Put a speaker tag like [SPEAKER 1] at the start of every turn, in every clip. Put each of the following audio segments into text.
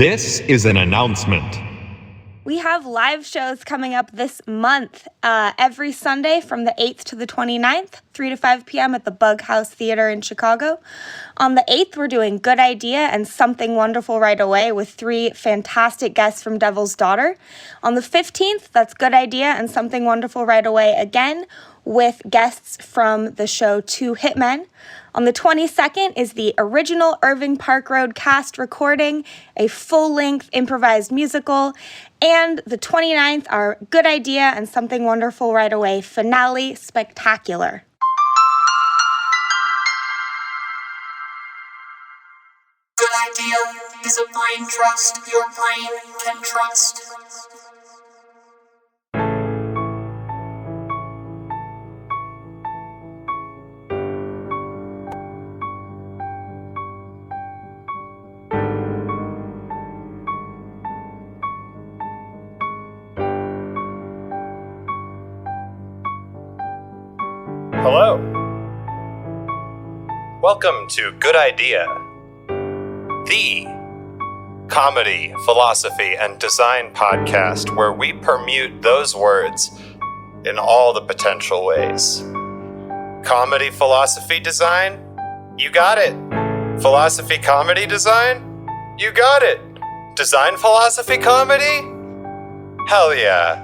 [SPEAKER 1] This is an announcement.
[SPEAKER 2] We have live shows coming up this month, every Sunday from the 8th to the 29th, 3 to 5 p.m. at the Bug House Theater in Chicago. On the 8th, we're doing Good Idea and Something Wonderful Right Away with 3 fantastic guests from Devil's Daughter. On the 15th, that's Good Idea and Something Wonderful Right Away again with guests from the show Two Hitmen. On the 22nd is the original Irving Park Road cast recording, a full-length improvised musical, and the 29th, our Good Idea and Something Wonderful Right Away finale spectacular.
[SPEAKER 3] Good idea is a brain trust your brain can trust.
[SPEAKER 4] Hello. Welcome to Good Idea, the comedy, philosophy, and design podcast where we permute those words in all the potential ways. Comedy, philosophy, design? You got it. Philosophy, comedy, design? You got it. Design, philosophy, comedy? Hell yeah.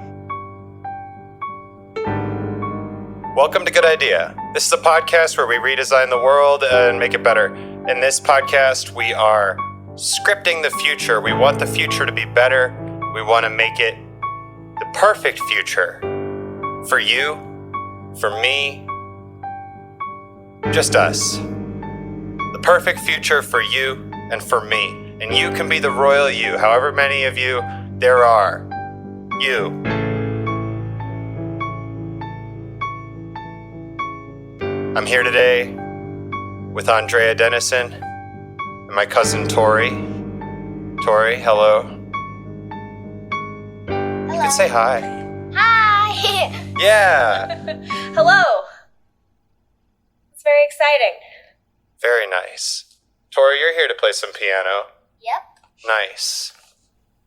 [SPEAKER 4] Welcome to Good Idea. This is a podcast where we redesign the world and make it better. In this podcast, we are scripting the future. We want the future to be better. We want to make it the perfect future for you, for me, just us. The perfect future for you and for me. And you can be the royal you, however many of you there are. You. I'm here today with Andrea Dennison and my cousin Tori. Tori, hello.
[SPEAKER 5] Hello.
[SPEAKER 4] You can say hi.
[SPEAKER 5] Hi!
[SPEAKER 4] Yeah!
[SPEAKER 2] Hello! It's very exciting.
[SPEAKER 4] Very nice. Tori, you're here to play some piano.
[SPEAKER 5] Yep.
[SPEAKER 4] Nice.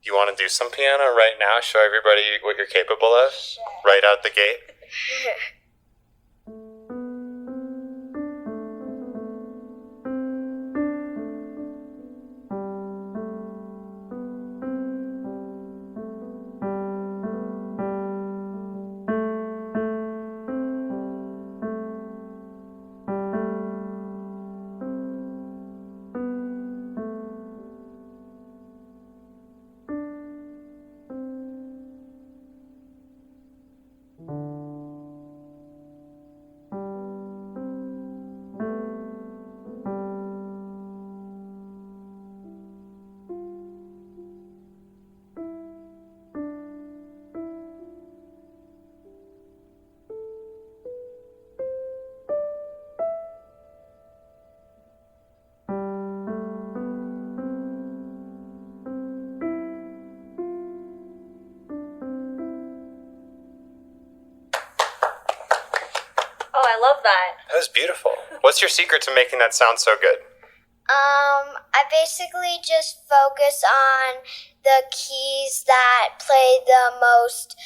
[SPEAKER 4] You want to do some piano right now? Show everybody what you're capable of?
[SPEAKER 5] Sure.
[SPEAKER 4] Right out the gate?
[SPEAKER 2] Oh, I love that.
[SPEAKER 4] That was beautiful. What's your secret to making that sound so good?
[SPEAKER 5] I basically just focus on the keys that play the most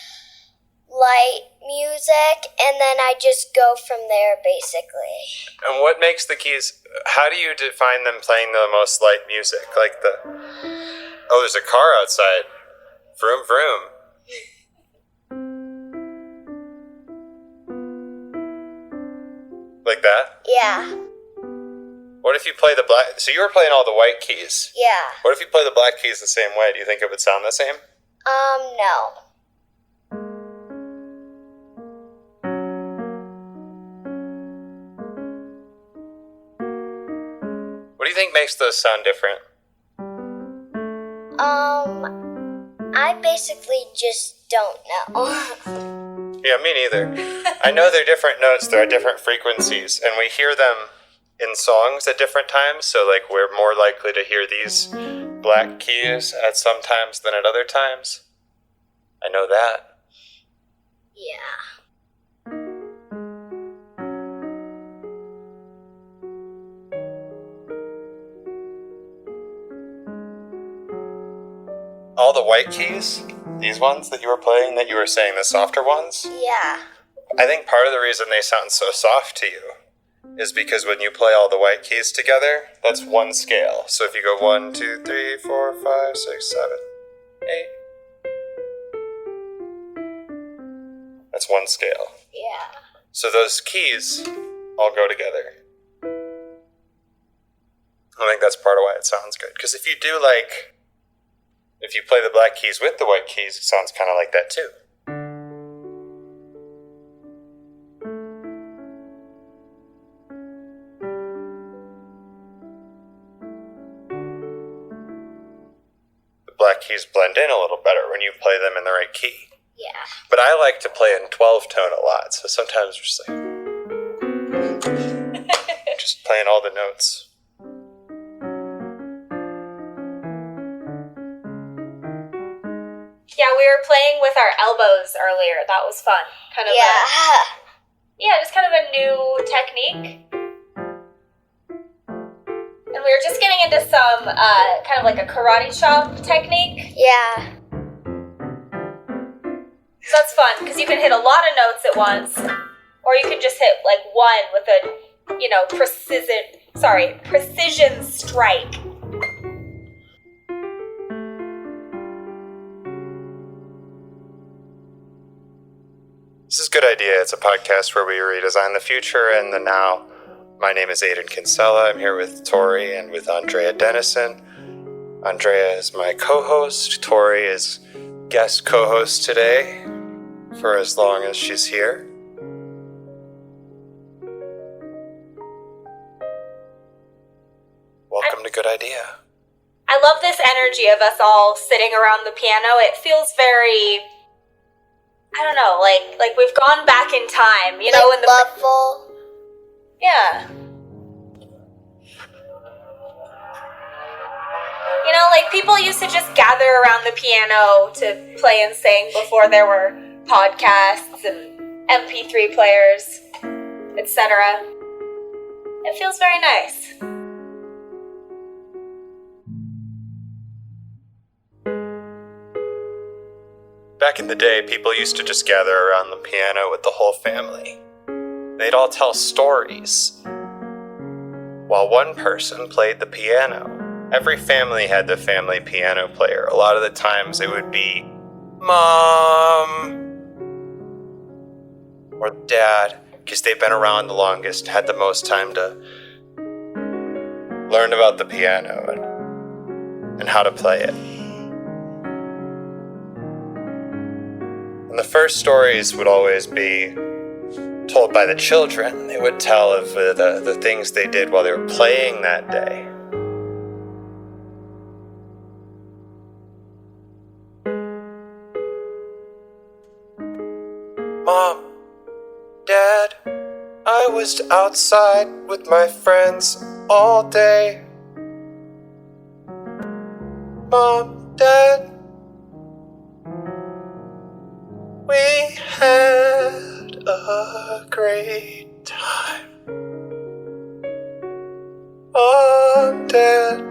[SPEAKER 5] light music, and then I just go from there, basically.
[SPEAKER 4] And what makes the keys, how do you define them playing the most light music? Like oh, there's a car outside. Vroom, vroom. Like that?
[SPEAKER 5] Yeah.
[SPEAKER 4] What if you play the black, so you were playing all the white keys.
[SPEAKER 5] Yeah.
[SPEAKER 4] What if you play the black keys the same way? Do you think it would sound the same?
[SPEAKER 5] No.
[SPEAKER 4] What do you think makes those sound different?
[SPEAKER 5] I basically just don't know.
[SPEAKER 4] Yeah, me neither. I know they're different notes, they're at different frequencies, and we hear them in songs at different times, so like we're more likely to hear these black keys at some times than at other times. I know that.
[SPEAKER 5] Yeah.
[SPEAKER 4] All the white keys, these ones that you were playing, that you were saying the softer ones,
[SPEAKER 5] Yeah.
[SPEAKER 4] I think part of the reason they sound so soft to you is because when you play all the white keys together, that's one scale. So if you go 1, 2, 3, 4, 5, 6, 7, 8, that's one scale.
[SPEAKER 5] Yeah.
[SPEAKER 4] So those keys all go together. I think that's part of why it sounds good. Because if you play the black keys with the white keys, it sounds kind of like that too. The black keys blend in a little better when you play them in the right key.
[SPEAKER 5] Yeah.
[SPEAKER 4] But I like to play in 12 tone a lot, so sometimes just just playing all the notes.
[SPEAKER 2] Yeah, we were playing with our elbows earlier. That was fun. Kind of just kind of a new technique. And we were just getting into some kind of like a karate chop technique.
[SPEAKER 5] Yeah.
[SPEAKER 2] So that's fun because you can hit a lot of notes at once, or you can just hit like one with a, precision strike.
[SPEAKER 4] This is a good idea. It's a podcast where we redesign the future and the now. My name is Kinsella. I'm here with Tori and with Andrea Dennison. Andrea is my co-host. Tori is guest co-host today for as long as she's here. Welcome to Good Idea.
[SPEAKER 2] I love this energy of us all sitting around the piano. It feels very, I don't know, like we've gone back in time, in the
[SPEAKER 5] loveful.
[SPEAKER 2] Yeah. Like people used to just gather around the piano to play and sing before there were podcasts and MP3 players, etc. It feels very nice.
[SPEAKER 4] Back in the day, people used to just gather around the piano with the whole family. They'd all tell stories while one person played the piano. Every family had the family piano player. A lot of the times it would be Mom or Dad, because they've been around the longest, had the most time to learn about the piano and how to play it. And the first stories would always be told by the children. They would tell of the things they did while they were playing that day. Mom, Dad, I was outside with my friends all day. Mom, Dad, we had a great time. Mom, Dad,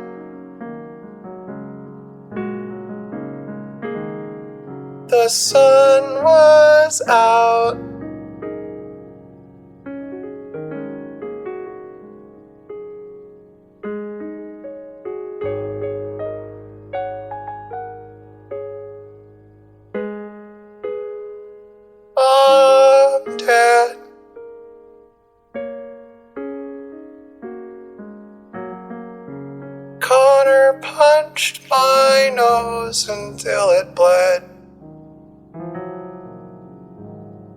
[SPEAKER 4] the sun was out. Mom, Dad, Connor punched my nose until it bled.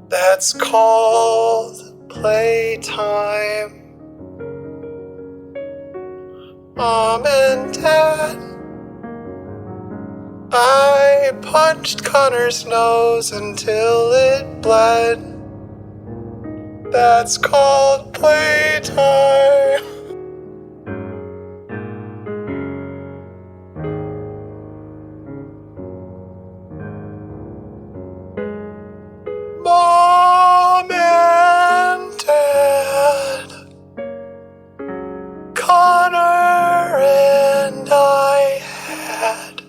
[SPEAKER 4] That's called playtime. Mom and Dad, I punched Connor's nose until it bled. That's called playtime. Mom and Dad, Connor and I had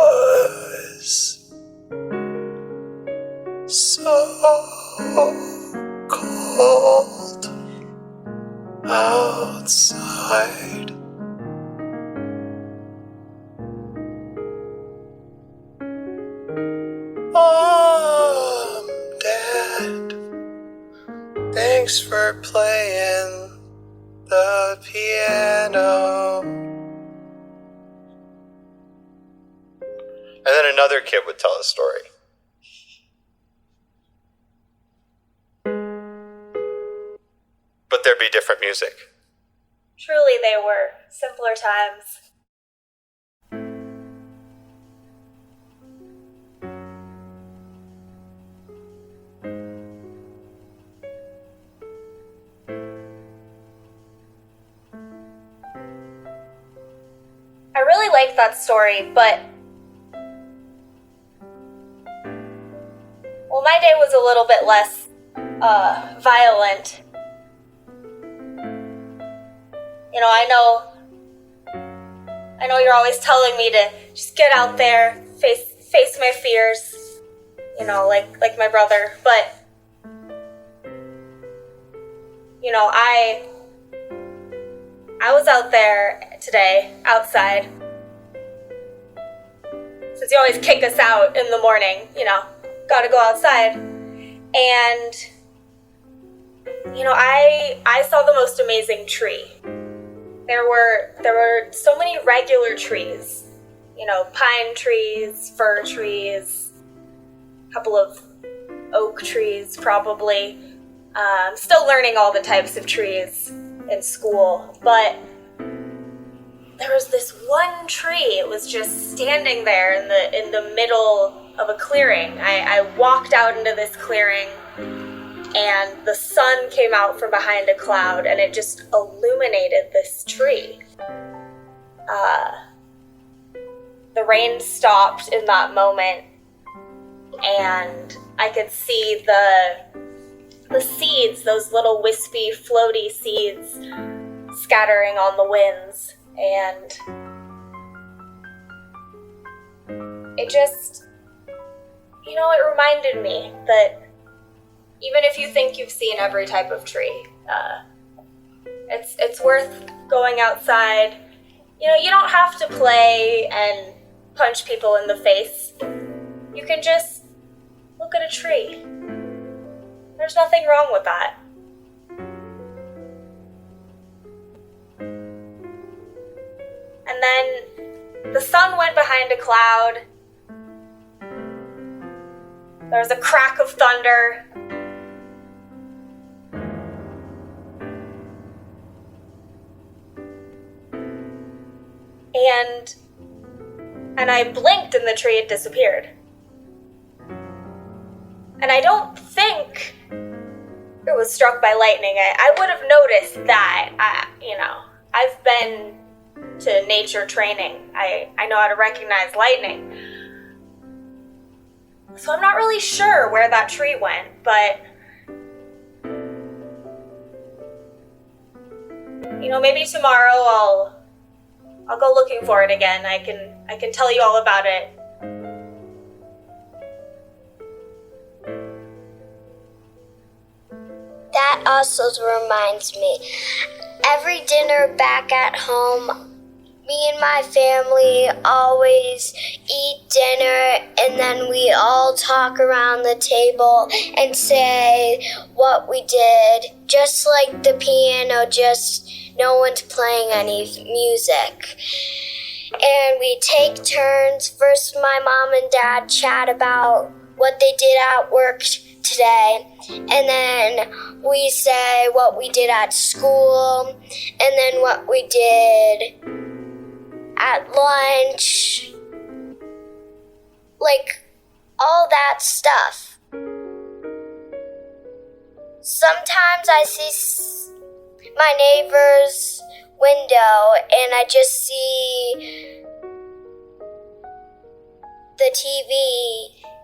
[SPEAKER 4] was so cold outside. Mom, Dad, thanks for playing the piano. And then another kid would tell a story. But there'd be different music.
[SPEAKER 2] Truly, they were simpler times. I really like that story, but well, my day was a little bit less violent. You know, I know you're always telling me to just get out there, face my fears, you know, like my brother, but you know, I was out there today, outside, since you always kick us out in the morning, you know, gotta go outside, and, you know, I saw the most amazing tree. There were so many regular trees, you know, pine trees, fir trees, a couple of oak trees probably. I'm still learning all the types of trees in school, but there was this one tree. It was just standing there in the middle of a clearing. I walked out into this clearing, and the sun came out from behind a cloud, and it just illuminated this tree. The rain stopped in that moment, and I could see the seeds, those little wispy, floaty seeds, scattering on the winds, and it just, you know, it reminded me that even if you think you've seen every type of tree, it's worth going outside. You know, you don't have to play and punch people in the face. You can just look at a tree. There's nothing wrong with that. And then the sun went behind a cloud. There was a crack of thunder. And I blinked and the tree had disappeared. And I don't think it was struck by lightning. I would have noticed that. I've been to nature training. I know how to recognize lightning. So I'm not really sure where that tree went, but you know, maybe tomorrow I'll go looking for it again. I can tell you all about it.
[SPEAKER 5] That also reminds me, every dinner back at home, me and my family always eat dinner, and then we all talk around the table and say what we did, just like the piano, just no one's playing any music. And we take turns. First, my mom and dad chat about what they did at work today, and then we say what we did at school, and then what we did at lunch, like all that stuff. Sometimes I see my neighbor's window and I just see the TV,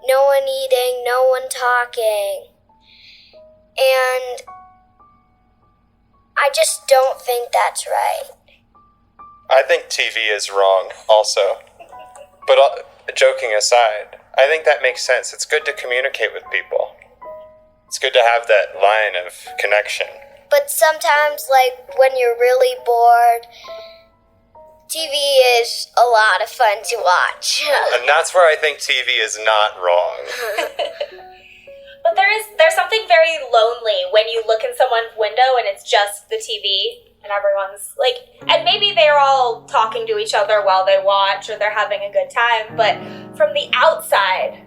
[SPEAKER 5] no one eating, no one talking, and I just don't think that's right.
[SPEAKER 4] I think TV is wrong also. But joking aside, I think that makes sense. It's good to communicate with people. It's good to have that line of connection.
[SPEAKER 5] But sometimes, like, when you're really bored, TV is a lot of fun to watch.
[SPEAKER 4] And that's where I think TV is not wrong.
[SPEAKER 6] But there's something very lonely when you look in someone's window and it's just the TV and everyone's like, and maybe they're all talking to each other while they watch or they're having a good time, but from the outside,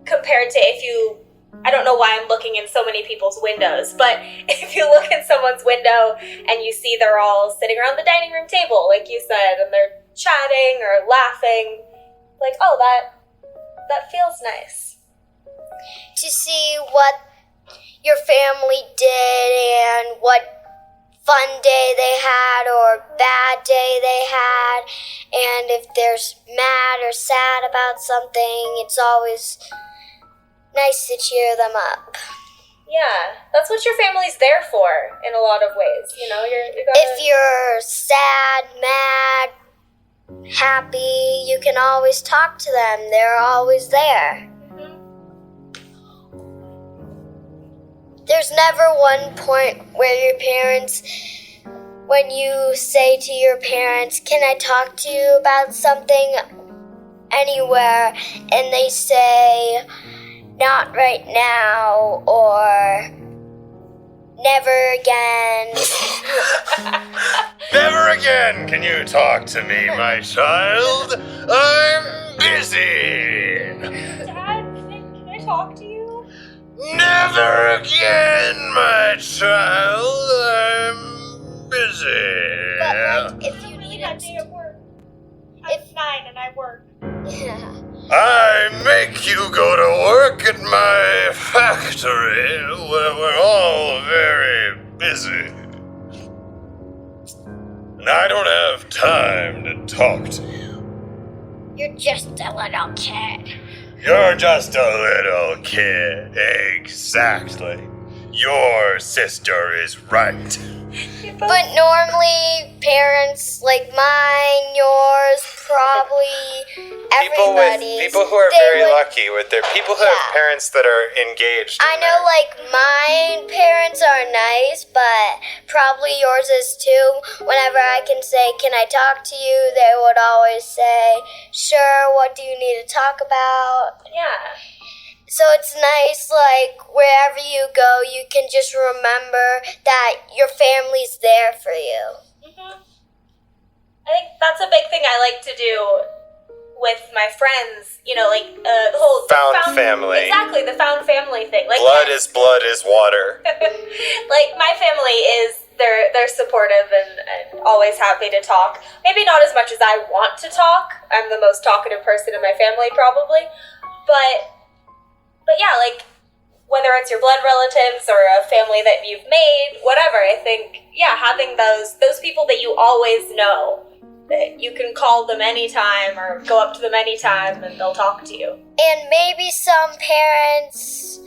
[SPEAKER 6] compared to I don't know why I'm looking in so many people's windows, but if you look in someone's window and you see they're all sitting around the dining room table, like you said, and they're chatting or laughing, like, oh, that feels nice.
[SPEAKER 5] To see what your family did and what fun day they had or bad day they had, and if they're mad or sad about something, it's always nice to cheer them up.
[SPEAKER 6] Yeah, that's what your family's there for in a lot of ways. You know,
[SPEAKER 5] if you're sad, mad, happy, you can always talk to them. They're always there. There's never one point where your parents, when you say to your parents, can I talk to you about something anywhere? And they say, not right now, or never again.
[SPEAKER 4] Never again can you talk to me, my child. I'm busy.
[SPEAKER 6] Dad, can I talk to you?
[SPEAKER 4] Never again, my child. I'm busy.
[SPEAKER 5] But, like, if you need
[SPEAKER 6] that day at work. I'm 9 and I work.
[SPEAKER 5] Yeah.
[SPEAKER 4] I make you go to work at my factory where we're all very busy. And I don't have time to talk to you.
[SPEAKER 5] You're just a little kid.
[SPEAKER 4] You're just a little kid. Exactly. Your sister is right.
[SPEAKER 5] But normally, parents like mine, yours, probably everybody.
[SPEAKER 4] People who are very lucky with their people who have parents that are engaged.
[SPEAKER 5] I know, like, my parents are nice, but probably yours is too. Whenever I can say, can I talk to you, they would always say, sure, what do you need to talk about?
[SPEAKER 6] Yeah.
[SPEAKER 5] So it's nice, like, wherever you go, you can just remember that your family's there for you.
[SPEAKER 6] Mm-hmm. I think that's a big thing I like to do with my friends, you know, like the whole
[SPEAKER 4] found family.
[SPEAKER 6] Exactly, the found family thing. Like
[SPEAKER 4] blood is water.
[SPEAKER 6] Like my family is they're supportive and always happy to talk. Maybe not as much as I want to talk. I'm the most talkative person in my family probably. But yeah, like whether it's your blood relatives or a family that you've made, whatever, I think, yeah, having those people that you always know, that you can call them anytime or go up to them anytime and they'll talk to you.
[SPEAKER 5] And maybe some parents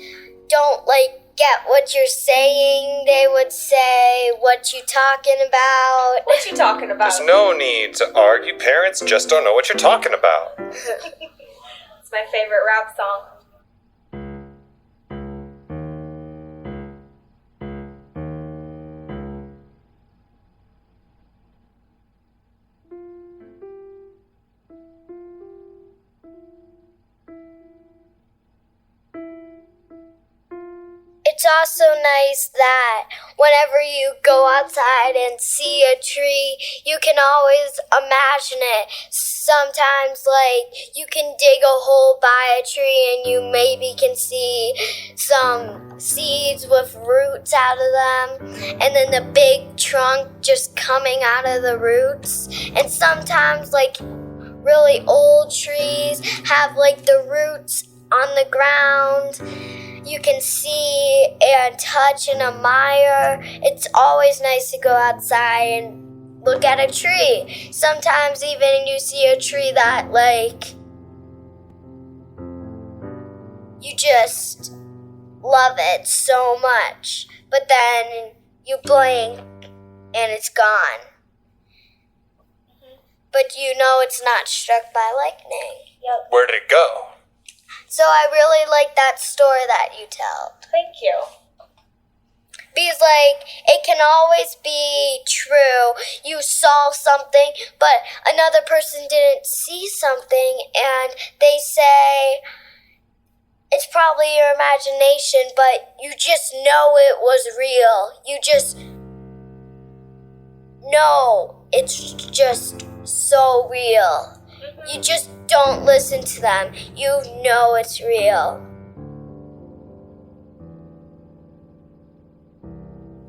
[SPEAKER 5] don't, like, get what you're saying. They would say, what you talking about?
[SPEAKER 6] What you talking about?
[SPEAKER 4] There's no need to argue. Parents just don't know what you're talking about.
[SPEAKER 6] It's my favorite rap song.
[SPEAKER 5] It's also nice that whenever you go outside and see a tree, you can always imagine it. Sometimes, like, you can dig a hole by a tree and you maybe can see some seeds with roots out of them, and then the big trunk just coming out of the roots. And sometimes, like, really old trees have, like, the roots on the ground. You can see and touch and admire. It's always nice to go outside and look at a tree. Sometimes even you see a tree that, like, you just love it so much. But then you blink and it's gone. But you know it's not struck by lightning.
[SPEAKER 6] Yep.
[SPEAKER 4] Where did it go?
[SPEAKER 5] So I really like that story that you tell.
[SPEAKER 6] Thank you.
[SPEAKER 5] Because, like, it can always be true. You saw something, but another person didn't see something, and they say it's probably your imagination, but you just know it was real. You just know it's just so real. You just don't listen to them. You know it's real.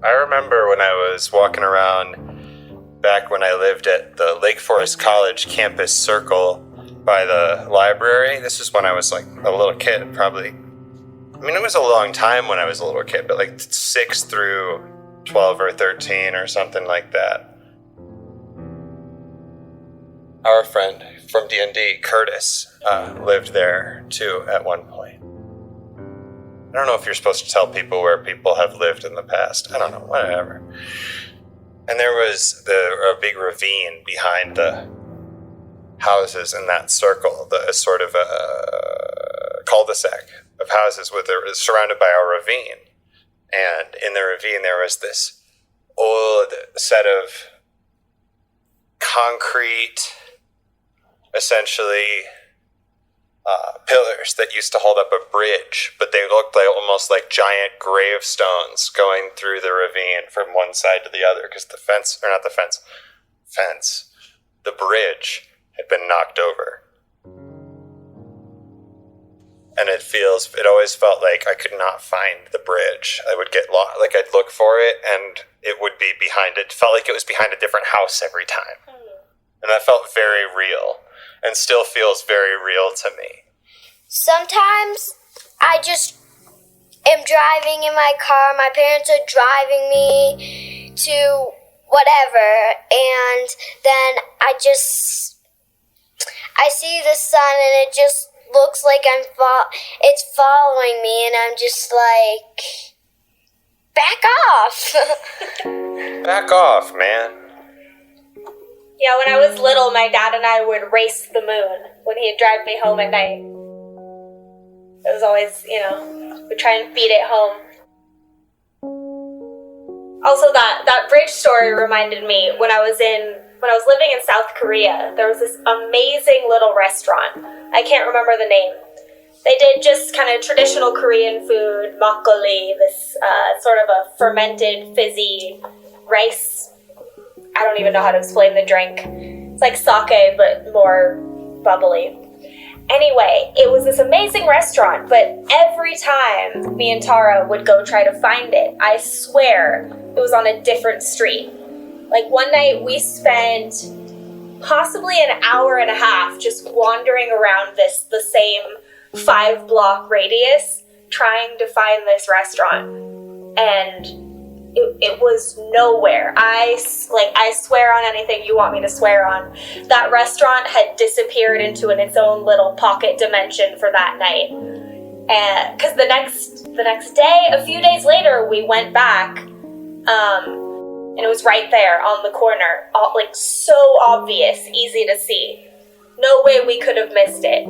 [SPEAKER 4] I remember when I was walking around back when I lived at the Lake Forest College campus circle by the library. This was when I was like a little kid, probably. I mean, it was a long time when I was a little kid, but like 6 through 12 or 13 or something like that. Our friend from D&D, Curtis, lived there too at one point. I don't know if you're supposed to tell people where people have lived in the past. I don't know, whatever. And there was a big ravine behind the houses in that circle, the sort of a cul-de-sac of houses surrounded by a ravine. And in the ravine there was this old set of concrete, essentially pillars that used to hold up a bridge, but they looked like almost like giant gravestones going through the ravine from one side to the other because the bridge had been knocked over. And it always felt like I could not find the bridge. I would get lost, like I'd look for it and it would be behind it. It felt like it was behind a different house every time. And that felt very real and still feels very real to me.
[SPEAKER 5] Sometimes I just am driving in my car. My parents are driving me to whatever. And then I see the sun and it just looks like it's following me. And I'm just like, back off.
[SPEAKER 4] Back off, man.
[SPEAKER 6] Yeah, when I was little, my dad and I would race the moon when he'd drive me home at night. It was always, we'd try and beat it home. Also, that bridge story reminded me when I was living in South Korea, there was this amazing little restaurant. I can't remember the name. They did just kind of traditional Korean food, makgeolli, this sort of a fermented, fizzy rice. I don't even know how to explain the drink. It's like sake, but more bubbly. Anyway, it was this amazing restaurant, but every time me and Tara would go try to find it, I swear it was on a different street. Like one night we spent possibly an hour and a half just wandering around the same 5-block radius trying to find this restaurant. And it was nowhere. I swear on anything you want me to swear on. That restaurant had disappeared into its own little pocket dimension for that night. And because the next day, a few days later, we went back, and it was right there on the corner, like so obvious, easy to see. No way we could have missed it.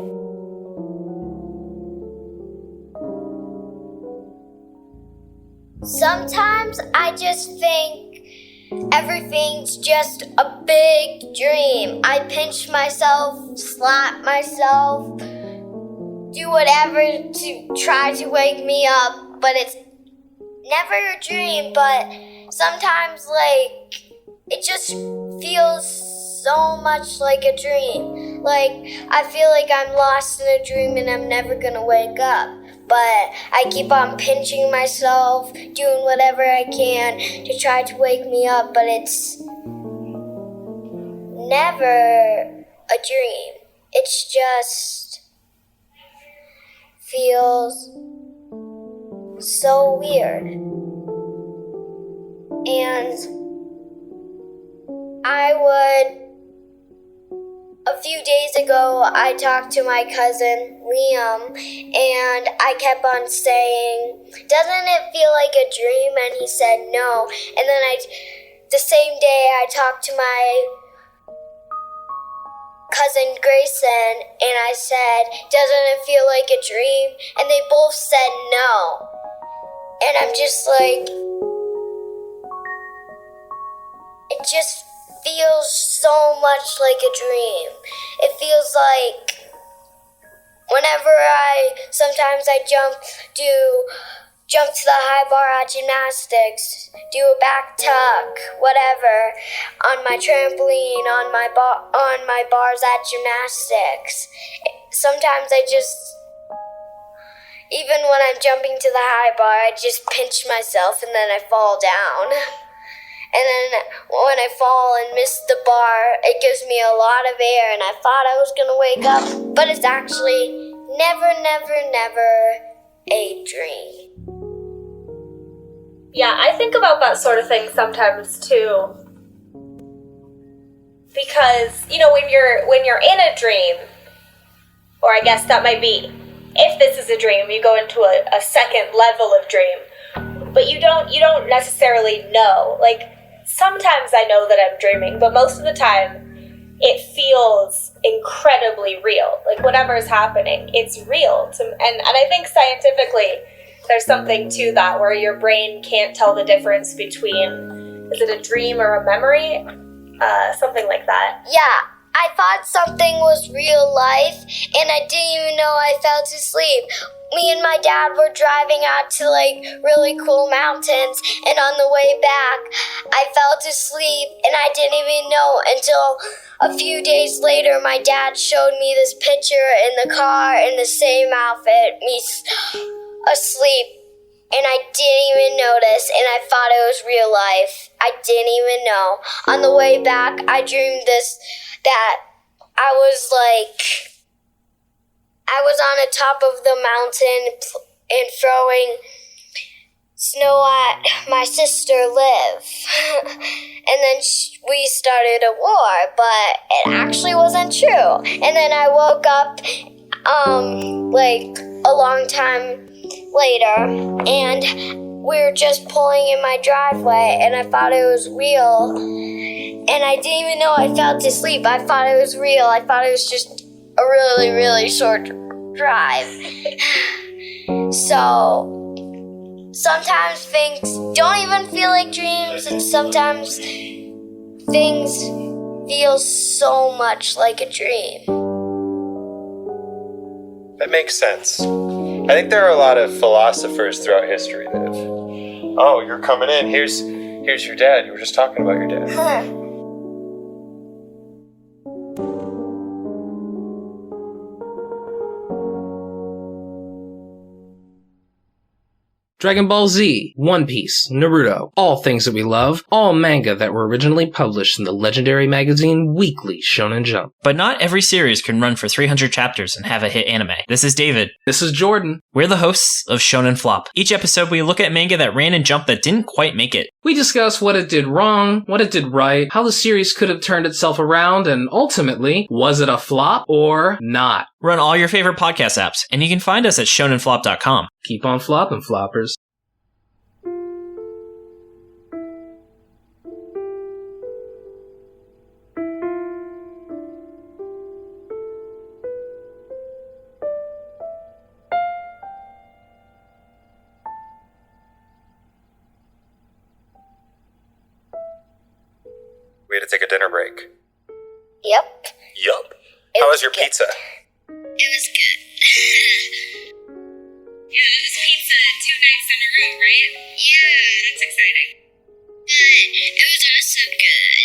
[SPEAKER 5] Sometimes I just think everything's just a big dream. I pinch myself, slap myself, do whatever to try to wake me up, but it's never a dream. But sometimes, like, it just feels so much like a dream. Like, I feel like I'm lost in a dream and I'm never gonna wake up. But I keep on pinching myself, doing whatever I can to try to wake me up, but it's never a dream. It's just feels so weird. And a few days ago, I talked to my cousin, Liam, and I kept on saying, doesn't it feel like a dream? And he said no. And then the same day, I talked to my cousin Grayson, and I said, doesn't it feel like a dream? And they both said no. And I'm just like, it just feels so much like a dream. It feels like whenever sometimes I jump to the high bar at gymnastics, do a back tuck, whatever, on my trampoline, on my bars at gymnastics. Sometimes even when I'm jumping to the high bar, I just pinch myself and then I fall down. And then when I fall and miss the bar, it gives me a lot of air and I thought I was gonna wake up, but it's actually never a dream.
[SPEAKER 6] Yeah, I think about that sort of thing sometimes too. Because, when you're in a dream, or I guess that might be, if this is a dream, you go into a second level of dream. But you don't necessarily know. Like, sometimes I know that I'm dreaming, but most of the time it feels incredibly real. Like, whatever is happening, it's real. And I think scientifically there's something to that where your brain can't tell the difference between, is it a dream or a memory? Something like that.
[SPEAKER 5] Yeah, I thought something was real life, and I didn't even know I fell asleep. Me and my dad were driving out to really cool mountains, and on the way back, I fell asleep, and I didn't even know until a few days later. My dad showed me this picture in the car in the same outfit, me asleep, and I didn't even notice, and I thought it was real life. I didn't even know. On the way back, I dreamed that I was on the top of the mountain and throwing snow at my sister Liv. And then we started a war, but it actually wasn't true. And then I woke up a long time later, and we were just pulling in my driveway, and I thought it was real. And I didn't even know I fell asleep. I thought it was real. I thought it was just a really, really short drive. So sometimes things don't even feel like dreams, and sometimes things feel so much like a dream.
[SPEAKER 4] That makes sense. I think there are a lot of philosophers throughout history that have, oh, you're coming in, here's your dad. You were just talking about your dad.
[SPEAKER 7] Dragon Ball Z, One Piece, Naruto, all things that we love, all manga that were originally published in the legendary magazine Weekly Shonen Jump.
[SPEAKER 8] But not every series can run for 300 chapters and have a hit anime. This is David.
[SPEAKER 7] This is Jordan.
[SPEAKER 8] We're the hosts of Shonen Flop. Each episode we look at manga that ran in Jump that didn't quite make it.
[SPEAKER 7] We discuss what it did wrong, what it did right, how the series could have turned itself around, and ultimately, was it a flop or not?
[SPEAKER 8] We're on all your favorite podcast apps, and you can find us at shonenflop.com.
[SPEAKER 7] Keep on flopping, floppers.
[SPEAKER 4] We had to take a dinner break.
[SPEAKER 5] Yep.
[SPEAKER 4] Yup. How was your pizza?
[SPEAKER 5] It was good.
[SPEAKER 6] Yeah, it was pizza 2 nights in a row, right?
[SPEAKER 5] Yeah,
[SPEAKER 6] That's exciting.
[SPEAKER 5] but it was also good.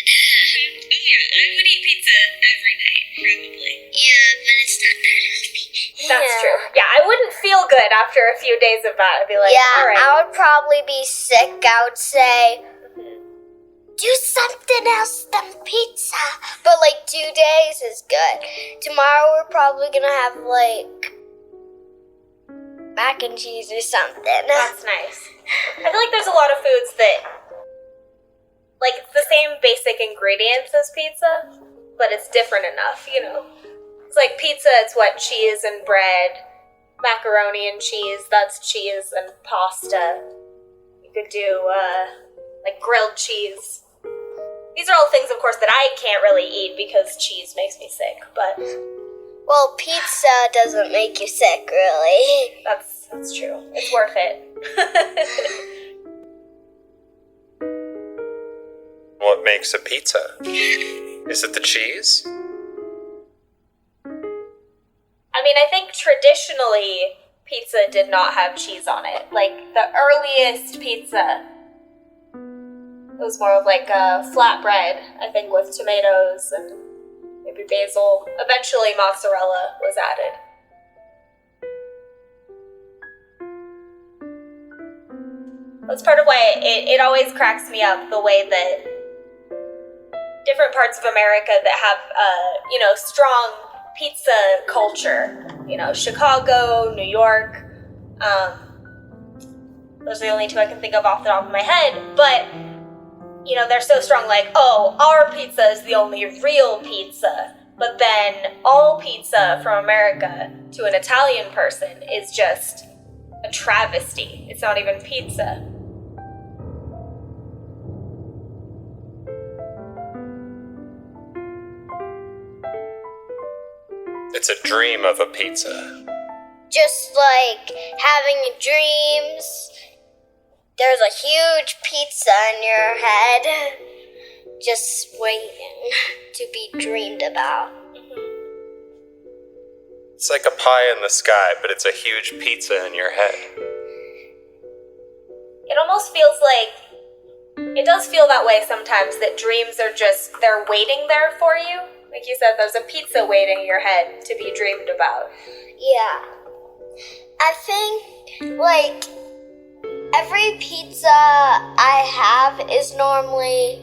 [SPEAKER 6] Oh yeah, I would eat pizza every night, probably.
[SPEAKER 5] Yeah, but it's not that healthy.
[SPEAKER 6] That's true. Yeah, I wouldn't feel good after a few days of that. I'd be like,
[SPEAKER 5] Yeah,
[SPEAKER 6] all right.
[SPEAKER 5] I would probably be sick. I would say, do something else than pizza. But 2 days is good. Tomorrow we're probably gonna have mac and cheese or something.
[SPEAKER 6] That's nice. I feel like there's a lot of foods that, it's the same basic ingredients as pizza, but it's different enough, It's like pizza, it's what, cheese and bread, macaroni and cheese, that's cheese and pasta. You could do, grilled cheese. These are all things, of course, that I can't really eat because cheese makes me sick, but...
[SPEAKER 5] Well, pizza doesn't make you sick, really.
[SPEAKER 6] That's true. It's worth it.
[SPEAKER 4] What makes a pizza? Is it the cheese?
[SPEAKER 6] I mean, I think traditionally pizza did not have cheese on it. Like, the earliest pizza, it was more of like a flatbread, I think, with tomatoes and maybe basil. Eventually mozzarella was added. That's part of why it always cracks me up, the way that different parts of America that have, strong pizza culture. Chicago, New York. Those are the only two I can think of off the top of my head. But, they're so strong, like, oh, our pizza is the only real pizza. But then all pizza from America to an Italian person is just a travesty. It's not even pizza.
[SPEAKER 4] It's a dream of a pizza.
[SPEAKER 5] Just like having dreams, there's a huge pizza in your head, just waiting to be dreamed about.
[SPEAKER 4] It's like a pie in the sky, but it's a huge pizza in your head.
[SPEAKER 6] It almost feels like, it does feel that way sometimes, that dreams are just, they're waiting there for you. Like you said, there's a pizza waiting in your head to be dreamed about.
[SPEAKER 5] Yeah. I think, like, every pizza I have is normally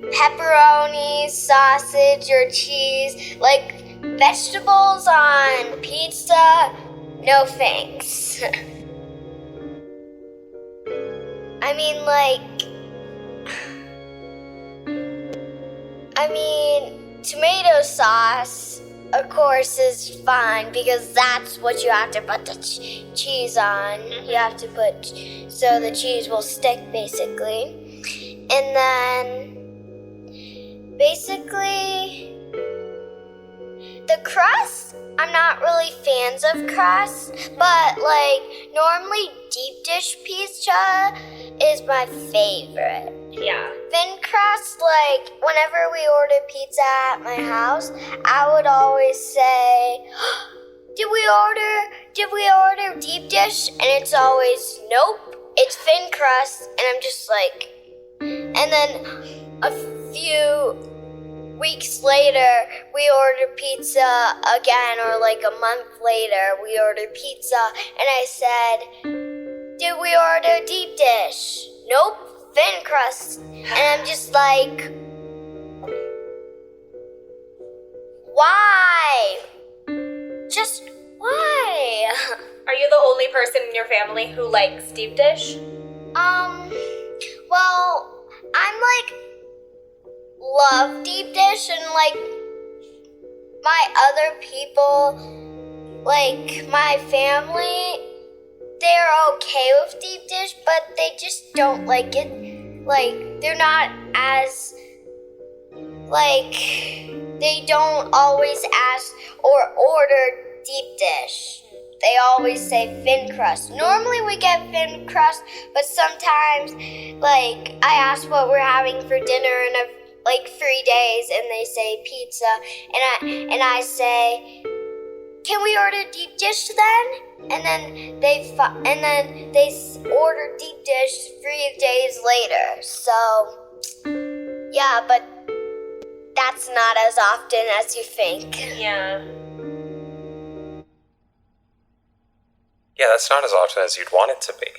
[SPEAKER 5] pepperoni, sausage, or cheese. Like, vegetables on pizza, no thanks. Tomato sauce, of course, is fine because that's what you have to put the cheese on. You have to put, so the cheese will stick, basically. And then, basically, the crust, I'm not really fans of crust, but, like, normally deep dish pizza is my favorite.
[SPEAKER 6] Yeah.
[SPEAKER 5] Thin crust, like, whenever we order pizza at my house, I would always say, did we order deep dish? And it's always, nope, it's thin crust. And I'm just like, and then a few weeks later, we order pizza again, or like a month later, we order pizza. And I said, did we order deep dish? Nope. Thin crust. And I'm just like, why? Just why?
[SPEAKER 6] Are you the only person in your family who likes deep dish?
[SPEAKER 5] Well, I'm like, love deep dish, and like, my other people, like, my family, they're okay with deep dish, but they just don't like it. Like, they're not as, like, they don't always ask or order deep dish. They always say thin crust. Normally we get thin crust, but sometimes, like, I ask what we're having for dinner in like 3 days, and they say pizza, and I say, can we order deep dish then? And then they order deep dish 3 days later. So, yeah, but that's not as often as you think.
[SPEAKER 6] Yeah.
[SPEAKER 4] Yeah, that's not as often as you'd want it to be.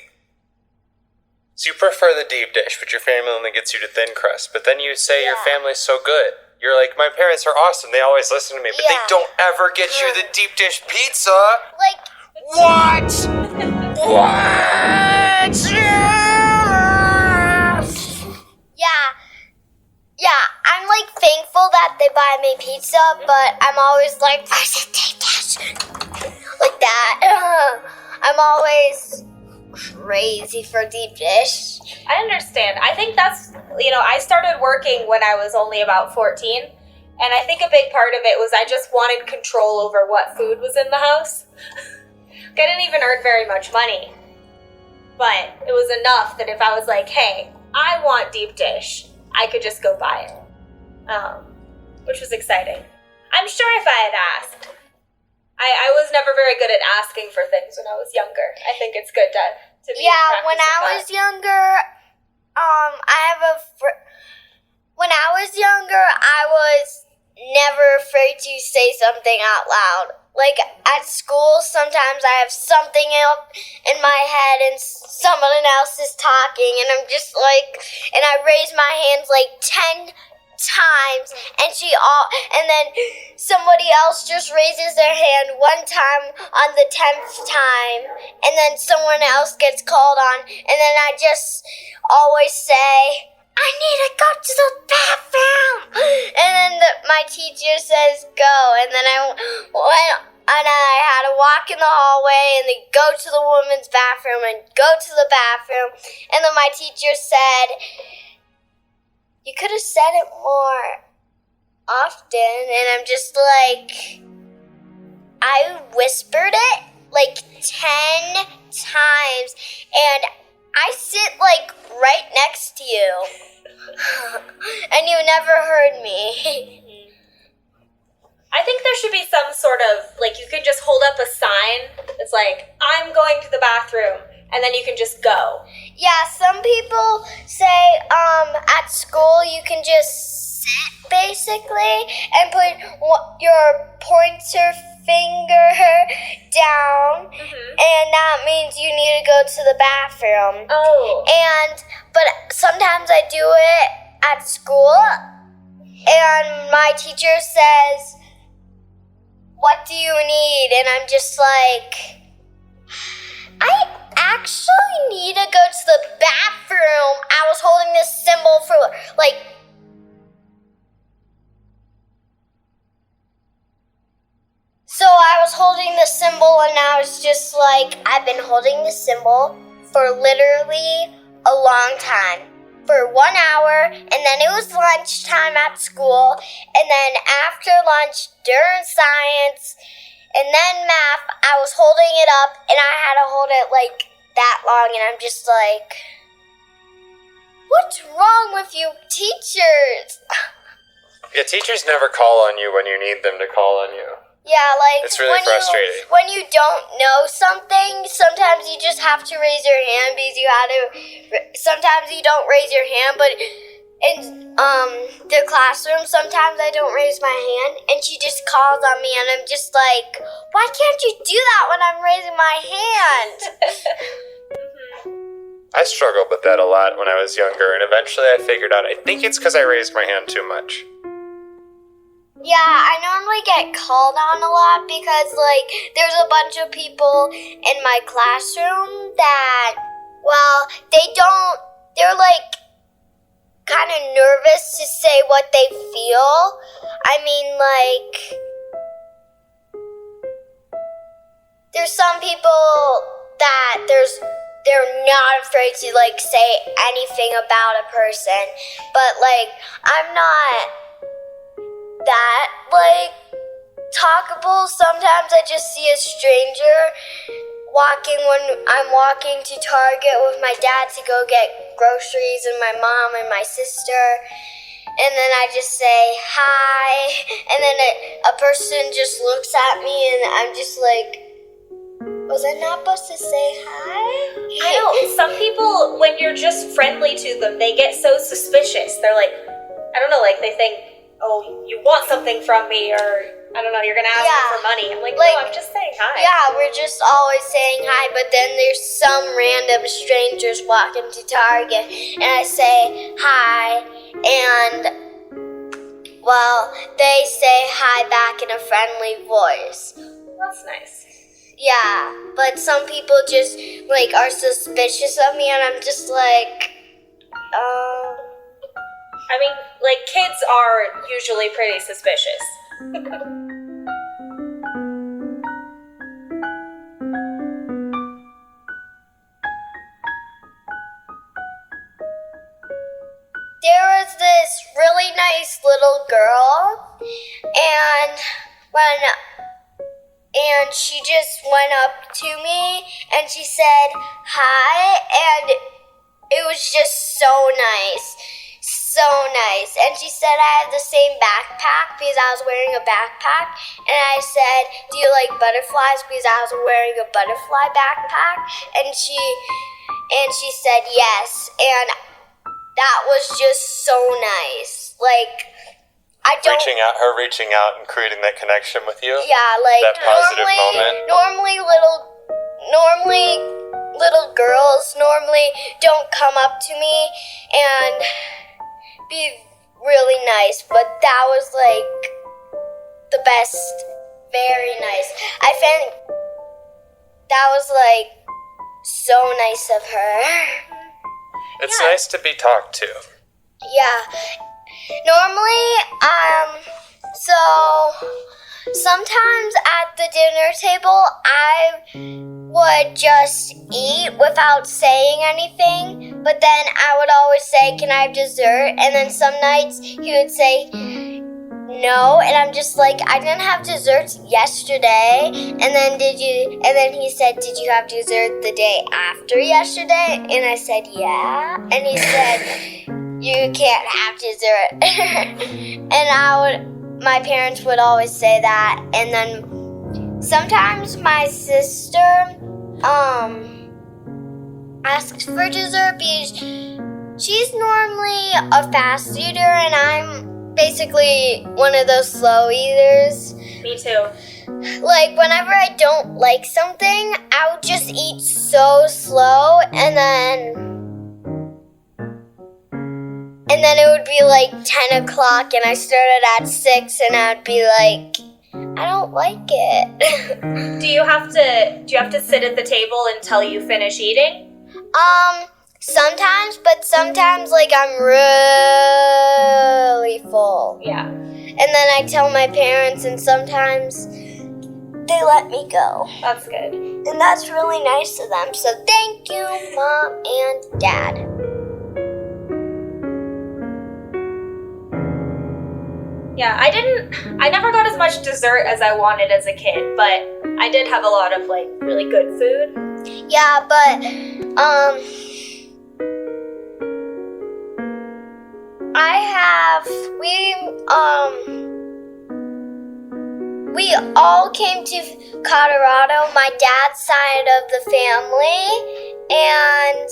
[SPEAKER 4] So you prefer the deep dish, but your family only gets you to thin crust. But then you say your family's so good. You're like, my parents are awesome. They always listen to me, but they don't ever get you the deep dish pizza.
[SPEAKER 5] Like,
[SPEAKER 4] what?
[SPEAKER 5] What? Yeah, I'm like thankful that they buy me pizza, but I'm always like, where's the deep dish? Like that. I'm always crazy for deep dish.
[SPEAKER 6] I understand. I think that's, I started working when I was only about 14. And I think a big part of it was I just wanted control over what food was in the house. I didn't even earn very much money. But it was enough that if I was like, hey, I want deep dish, I could just go buy it. Which was exciting. I'm sure if I had asked. I was never very good at asking for things when I was younger. I think it's good to be
[SPEAKER 5] when I was younger, when I was younger, I was never afraid to say something out loud. Like, at school, sometimes I have something up in my head and someone else is talking, and I'm just like, and I raise my hands like 10 times, and then somebody else just raises their hand one time on the 10th time, and then someone else gets called on, and then I just always say, I need to go to the bathroom, and then my teacher says go, and then I had to walk in the hallway and then go to the women's bathroom and go to the bathroom, and then my teacher said, you could have said it more often, and I'm just like, I whispered it like 10 times, and I sit like right next to you, and you never heard me.
[SPEAKER 6] I think there should be some sort of, like, you could just hold up a sign that's like, I'm going to the bathroom, and then you can just go.
[SPEAKER 5] Yeah, some people say at school you can just sit, basically, and put your pointer finger down, and that means you need to go to the bathroom.
[SPEAKER 6] Oh.
[SPEAKER 5] But sometimes I do it at school, and my teacher says, what do you need? And I'm just like, I actually need to go to the bathroom. I was holding this symbol for like, so I was holding the symbol, and I was just like, I've been holding this symbol for literally a long time. For 1 hour, and then it was lunchtime at school, and then after lunch, during science, and then math, I was holding it up, and I had to hold it like that long, and I'm just like, what's wrong with you teachers?
[SPEAKER 4] Yeah, teachers never call on you when you need them to call on you.
[SPEAKER 5] Yeah, like,
[SPEAKER 4] it's really frustrating.
[SPEAKER 5] When you don't know something, sometimes you just have to raise your hand because you had to. Sometimes you don't raise your hand, but in the classroom, sometimes I don't raise my hand, and she just calls on me, and I'm just like, why can't you do that when I'm raising my hand?
[SPEAKER 4] I struggled with that a lot when I was younger, and eventually I figured out I think it's because I raised my hand too much.
[SPEAKER 5] Yeah, I normally get called on a lot because, like, there's a bunch of people in my classroom that, well, they're, like, kind of nervous to say what they feel. I mean, like, there's some people that they're not afraid to, like, say anything about a person, but, like, I'm not that, like, talkable. Sometimes I just see a stranger when I'm walking to Target with my dad to go get groceries, and my mom and my sister, and then I just say hi, and then a person just looks at me, and I'm just like, was I not supposed to say hi?
[SPEAKER 6] I know, some people, when you're just friendly to them, they get so suspicious. They're like, I don't know, like, they think, oh, you want something from me, or, I don't know, you're gonna ask me for money. I'm like, no, I'm just saying hi.
[SPEAKER 5] Yeah, we're just always saying hi, but then there's some random strangers walking to Target, and I say hi, and, well, they say hi back in a friendly voice.
[SPEAKER 6] That's nice.
[SPEAKER 5] Yeah, but some people just, like, are suspicious of me, and I'm just like,
[SPEAKER 6] I mean, like, kids are usually pretty suspicious.
[SPEAKER 5] and she just went up to me and she said hi, and it was just so nice. So nice. And she said I had the same backpack because I was wearing a backpack. And I said, do you like butterflies? Because I was wearing a butterfly backpack. And she said yes. And that was just so nice. Like, I don't...
[SPEAKER 4] reaching out and creating that connection with you?
[SPEAKER 5] Yeah, like,
[SPEAKER 4] that positive moment?
[SPEAKER 5] Normally little girls don't come up to me and be really nice, but that was like the best, very nice. I found that was like so nice of her.
[SPEAKER 4] It's nice to be talked to.
[SPEAKER 5] Yeah. Normally, so sometimes at the dinner table, I would just eat without saying anything, but then I would always say, can I have dessert? And then some nights he would say no, and I'm just like, I didn't have dessert yesterday. And then he said, did you have dessert the day after yesterday? And I said, yeah. And he said, you can't have dessert. And my parents would always say that. And then sometimes my sister asks for dessert because she's normally a fast eater and I'm basically one of those slow eaters.
[SPEAKER 6] Me too.
[SPEAKER 5] Like, whenever I don't like something, I would just eat so slow, and then it would be like 10 o'clock, and I started at 6, and I'd be like, I don't like it.
[SPEAKER 6] Do you have to sit at the table until you finish eating?
[SPEAKER 5] Sometimes, but sometimes, like, I'm really full.
[SPEAKER 6] Yeah.
[SPEAKER 5] And then I tell my parents, and sometimes they let me go.
[SPEAKER 6] That's good.
[SPEAKER 5] And that's really nice of them. So thank you, Mom and Dad.
[SPEAKER 6] Yeah, I never got as much dessert as I wanted as a kid, but I did have a lot of, like, really good food.
[SPEAKER 5] Yeah, but, we all came to Colorado, my dad's side of the family, and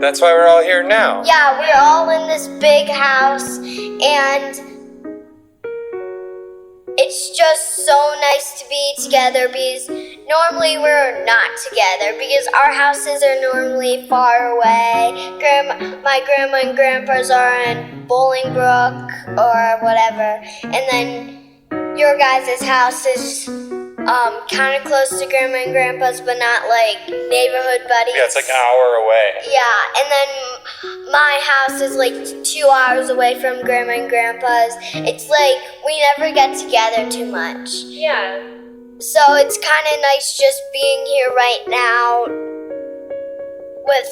[SPEAKER 4] that's why we're all here now.
[SPEAKER 5] Yeah, we're all in this big house, and it's just so nice to be together because normally we're not together because our houses are normally far away. My grandma and grandpa's are in Bolingbrook or whatever, and then your guys' house is kind of close to grandma and grandpa's, but not like neighborhood buddies.
[SPEAKER 4] Yeah, it's like an hour away.
[SPEAKER 5] Yeah, and then my house is like 2 hours away from grandma and grandpa's. It's like we never get together too much.
[SPEAKER 6] Yeah.
[SPEAKER 5] So it's kind of nice just being here right now with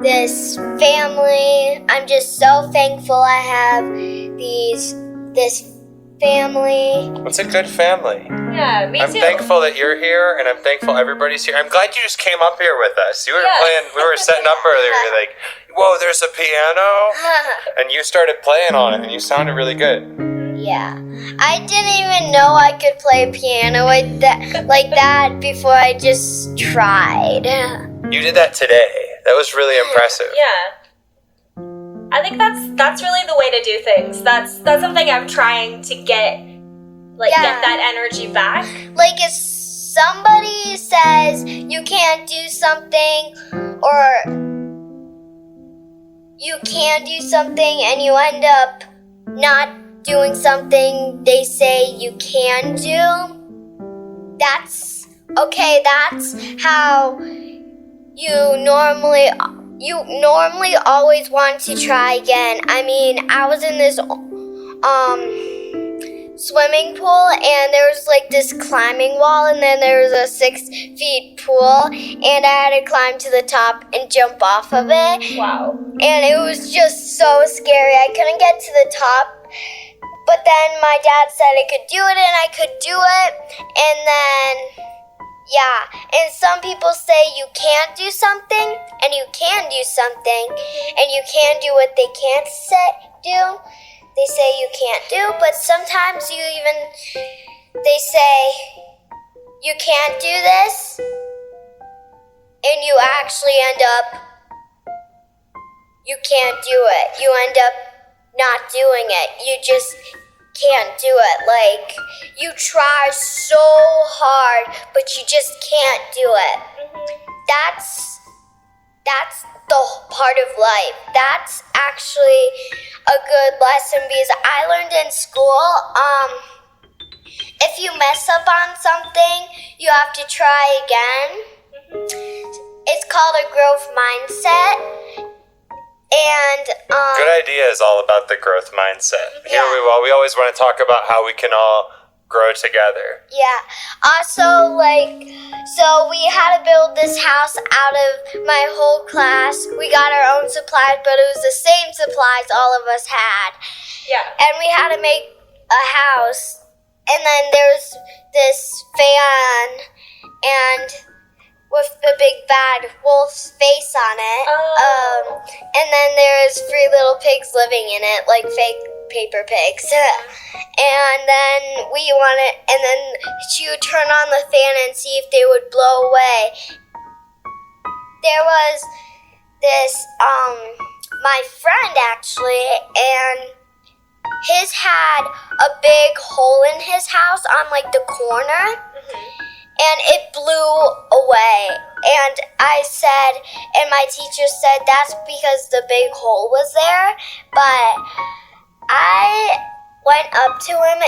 [SPEAKER 5] this family. I'm just so thankful I have this family.
[SPEAKER 4] It's a good family.
[SPEAKER 6] Yeah, me too.
[SPEAKER 4] I'm thankful that you're here, and I'm thankful everybody's here. I'm glad you just came up here with us. You were we were setting up earlier. You're like, whoa, there's a piano? And you started playing on it, and you sounded really good.
[SPEAKER 5] Yeah. I didn't even know I could play piano like that before I just tried.
[SPEAKER 4] You did that today. That was really impressive.
[SPEAKER 6] Yeah. I think that's really the way to do things. That's something I'm trying to get that energy back.
[SPEAKER 5] Like if somebody says you can't do something or you can do something and you end up not doing something they say you can do, that's okay. That's how you normally always want to try again. I mean, I was in this swimming pool and there was like this climbing wall and then there was a 6 feet pool and I had to climb to the top and jump off of it.
[SPEAKER 6] Wow.
[SPEAKER 5] And it was just so scary. I couldn't get to the top, But then my dad said I could do it and I could do it. And then, yeah. And some people say you can't do something and you can do something. And you can do what they can't do. They say you can't do. But sometimes they say you can't do this. And you actually end up, you can't do it. You end up not doing it. You just can't do it. Like, you try so hard, but you just can't do it. That's the part of life. That's actually a good lesson because I learned in school, if you mess up on something, you have to try again. It's called a growth mindset. And
[SPEAKER 4] Good Idea is all about the growth mindset.
[SPEAKER 5] Yeah.
[SPEAKER 4] We always want to talk about how we can all grow together.
[SPEAKER 5] Yeah. Also, so we had to build this house out of my whole class. We got our own supplies, but it was the same supplies all of us had.
[SPEAKER 6] Yeah.
[SPEAKER 5] And we had to make a house. And then there's this fan and with a big bad wolf's face on it. And then there's 3 little pigs living in it, like fake paper pigs. And then and then she would turn on the fan and see if they would blow away. There was this, my friend actually, and his had a big hole in his house on like the corner. And it blew away. And I said, and my teacher said that's because the big hole was there. But I went up to him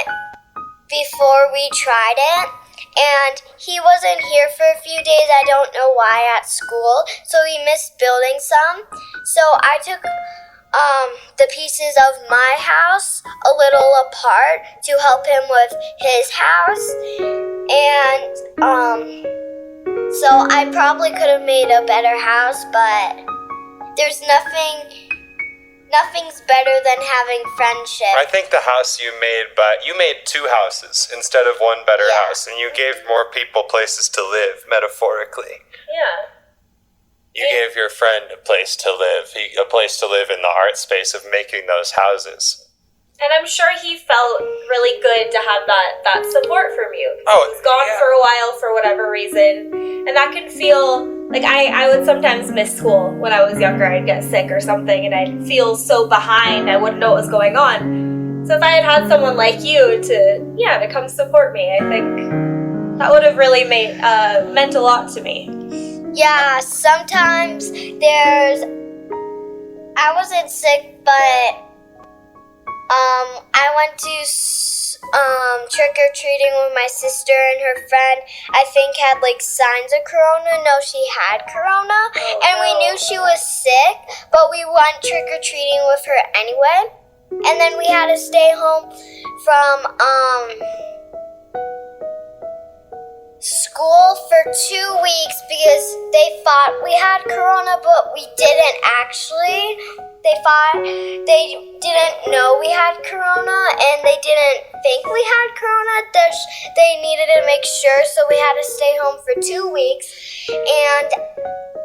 [SPEAKER 5] before we tried it. And he wasn't here for a few days. I don't know why at school. So he missed building some. So I took the pieces of my house a little apart to help him with his house. And so I probably could have made a better house, but there's nothing's better than having friendship.
[SPEAKER 4] I think the house you made 2 houses instead of 1 better house, and you gave more people places to live, metaphorically.
[SPEAKER 6] Yeah.
[SPEAKER 4] You gave your friend a place to live in the art space of making those houses.
[SPEAKER 6] And I'm sure he felt really good to have that support from you.
[SPEAKER 4] Oh,
[SPEAKER 6] he was gone for a while for whatever reason. And that can feel like I would sometimes miss school when I was younger. I'd get sick or something and I'd feel so behind. I wouldn't know what was going on. So if I had someone like you to come support me, I think that would have really meant a lot to me.
[SPEAKER 5] Yeah, sometimes I wasn't sick, but I went to trick-or-treating with my sister and her friend. I think had like signs of corona. No, she had corona. And we knew she was sick, but we went trick-or-treating with her anyway. And then we had to stay home from school for 2 weeks because they thought we had corona, but we didn't actually. They didn't know we had corona, and they didn't think we had corona. They needed to make sure, so we had to stay home for 2 weeks. And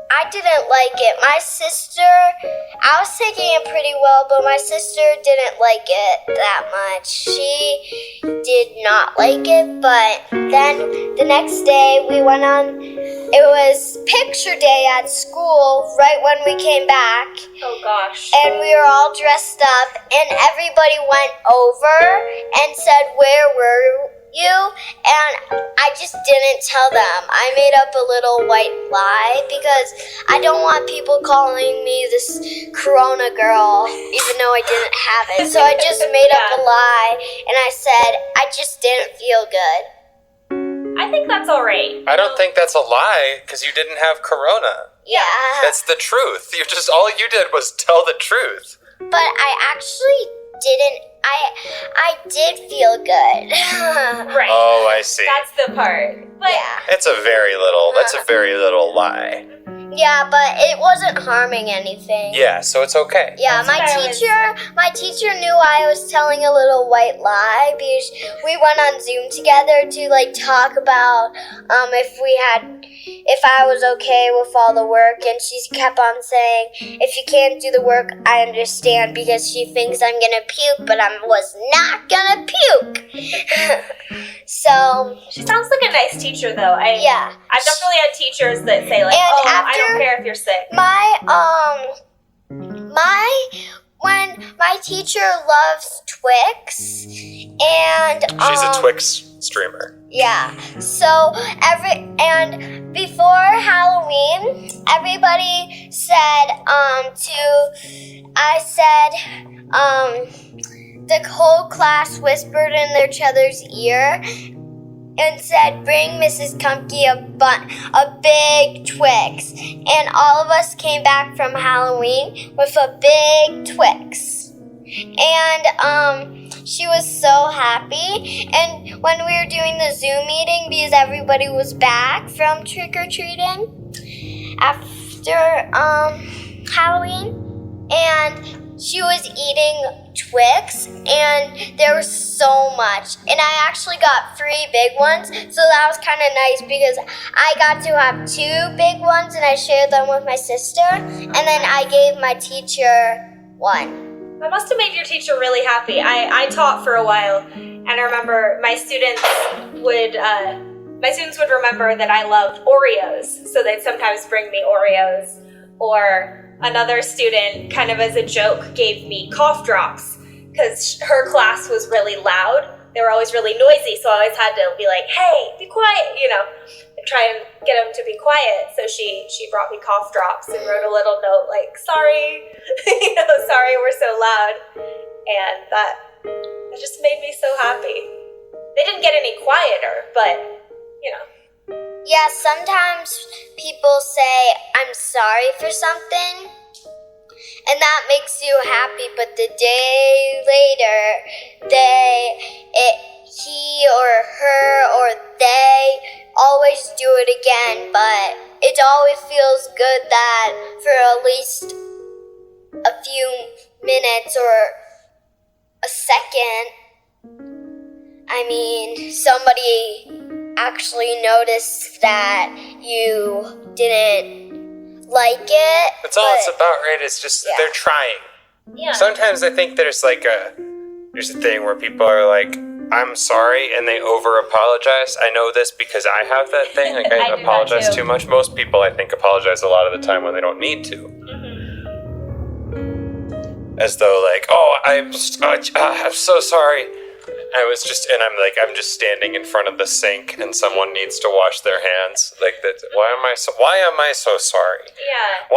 [SPEAKER 5] I didn't like it. My sister, I was taking it pretty well, but my sister didn't like it that much. She did not like it, but then the next day we went on, it was picture day at school right when we came back.
[SPEAKER 6] Oh gosh.
[SPEAKER 5] And we were all dressed up, and everybody went over and said, "Where were you?" And I just didn't tell them. I made up a little white lie because I don't want people calling me this corona girl, even though I didn't have it. So I just made up a lie, and I said I just didn't feel good.
[SPEAKER 6] I think that's all right.
[SPEAKER 4] I don't think that's a lie, because you didn't have corona.
[SPEAKER 5] Yeah.
[SPEAKER 4] That's the truth. All you did was tell the truth.
[SPEAKER 5] But I actually didn't. I did feel good.
[SPEAKER 6] Right.
[SPEAKER 4] Oh, I see.
[SPEAKER 6] That's the part. But
[SPEAKER 5] yeah.
[SPEAKER 4] That's a very little lie.
[SPEAKER 5] Yeah, but it wasn't harming anything.
[SPEAKER 4] Yeah, so it's okay.
[SPEAKER 5] Yeah, my teacher knew I was telling a little white lie because we went on Zoom together to like talk about if I was okay with all the work, and she kept on saying, if you can't do the work, I understand, because she thinks I'm gonna puke, but I was not gonna puke. So
[SPEAKER 6] She sounds like a nice teacher, though. I've definitely had teachers that say like, I don't care if you're sick.
[SPEAKER 5] When my teacher loves Twix, and
[SPEAKER 4] She's a Twix streamer.
[SPEAKER 5] Yeah. So before Halloween, everybody said the whole class whispered in each other's ear and said, "Bring Mrs. Kumpke a big Twix." And all of us came back from Halloween with a big Twix. And she was so happy. And when we were doing the Zoom meeting, because everybody was back from trick-or-treating after Halloween, and she was eating Twix, and there was so much, and I actually got 3 big ones, so that was kind of nice because I got to have 2 big ones, and I shared them with my sister, and then I gave my teacher 1.
[SPEAKER 6] That must have made your teacher really happy. I taught for a while, and I remember my students would remember that I loved Oreos, so they'd sometimes bring me Oreos, or another student, kind of as a joke, gave me cough drops because her class was really loud. They were always really noisy, so I always had to be like, hey, be quiet, and try and get them to be quiet. So she brought me cough drops and wrote a little note like, sorry, sorry we're so loud. And that just made me so happy. They didn't get any quieter, but,
[SPEAKER 5] Yeah, sometimes people say, I'm sorry for something, and that makes you happy, but the day later, he or her or they always do it again, but it always feels good that for at least a few minutes or a second, somebody actually noticed that you didn't like it.
[SPEAKER 4] That's all it's about, right? It's just they're trying.
[SPEAKER 6] yeah.
[SPEAKER 4] Sometimes I think there's a thing where people are like, I'm sorry, and they over-apologize. I know this because I have that thing. Like, I
[SPEAKER 6] I do
[SPEAKER 4] apologize
[SPEAKER 6] that too.
[SPEAKER 4] too much. Most people, I think, apologize a lot of the time when they don't need to. As though, like, I'm so sorry. I'm just standing in front of the sink, and someone needs to wash their hands. Like that. Why am I so sorry?
[SPEAKER 6] Yeah.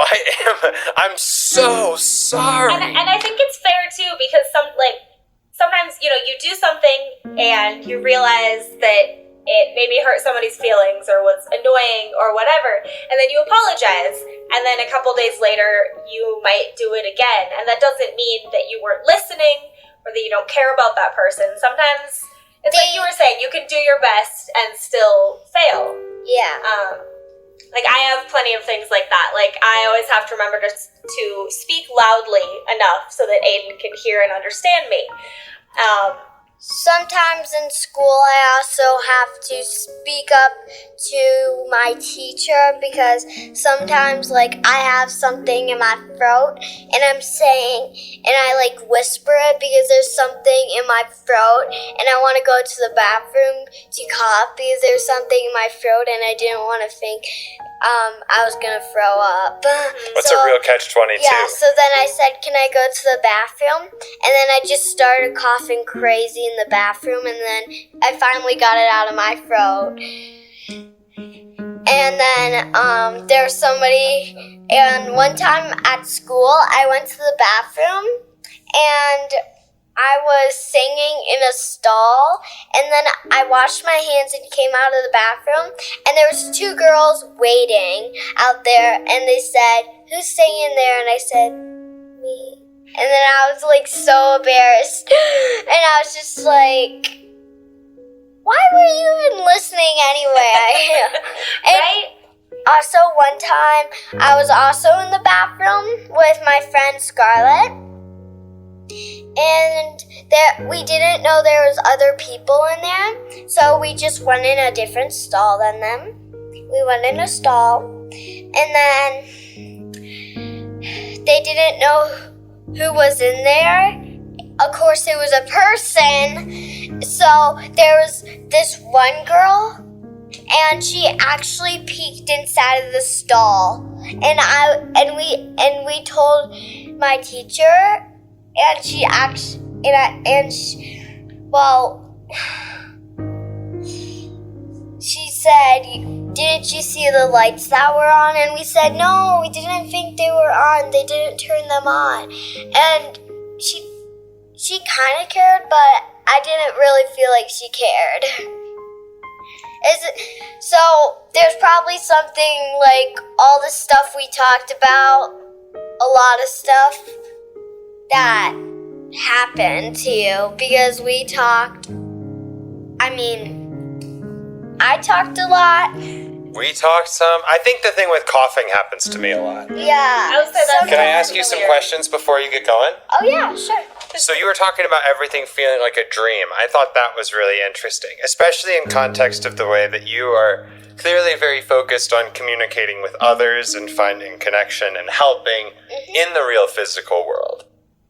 [SPEAKER 4] I'm so sorry.
[SPEAKER 6] And I think it's fair too, because sometimes you do something and you realize that it maybe hurt somebody's feelings or was annoying or whatever, and then you apologize, and then a couple days later you might do it again, and that doesn't mean that you weren't listening or that you don't care about that person. Sometimes it's like you were saying, you can do your best and still fail.
[SPEAKER 5] Yeah.
[SPEAKER 6] I have plenty of things like that. Like, I always have to remember to speak loudly enough so that Aiden can hear and understand me.
[SPEAKER 5] Sometimes in school I also have to speak up to my teacher because sometimes I have something in my throat and I'm saying, and I whisper it because there's something in my throat and I want to go to the bathroom to cough because there's something in my throat and I didn't want to think I was going to throw up.
[SPEAKER 4] What's a real catch-22?
[SPEAKER 5] Yeah, so then I said, can I go to the bathroom? And then I just started coughing crazy in the bathroom, and then I finally got it out of my throat. And then there was somebody, and one time at school, I went to the bathroom, and I was singing in a stall, and then I washed my hands and came out of the bathroom, and there was 2 girls waiting out there, and they said, who's singing there? And I said, me. And then I was so embarrassed, and I was just why were you even listening anyway?
[SPEAKER 6] Right?
[SPEAKER 5] Also, one time, I was also in the bathroom with my friend Scarlett, and we didn't know there was other people in there, so we just went in a different stall than them. We went in a stall, and then they didn't know who was in there. Of course, it was a person. So there was this one girl, and she actually peeked inside of the stall, and we told my teacher, and she she said, "Didn't you see the lights that were on?" And we said, "No, we didn't think they were on. They didn't turn them on." And she kind of cared, but I didn't really feel like she cared. So there's probably something like all the stuff we talked about, a lot of stuff that happened to you because we talked. I talked a lot.
[SPEAKER 4] We talked some. I think the thing with coughing happens to me a lot.
[SPEAKER 5] Yeah.
[SPEAKER 6] I would say that's
[SPEAKER 4] Can I ask you some questions before you get going?
[SPEAKER 5] Oh yeah, sure.
[SPEAKER 4] So you were talking about everything feeling like a dream. I thought that was really interesting, especially in context of the way that you are clearly very focused on communicating with others and finding connection and helping in the real physical world.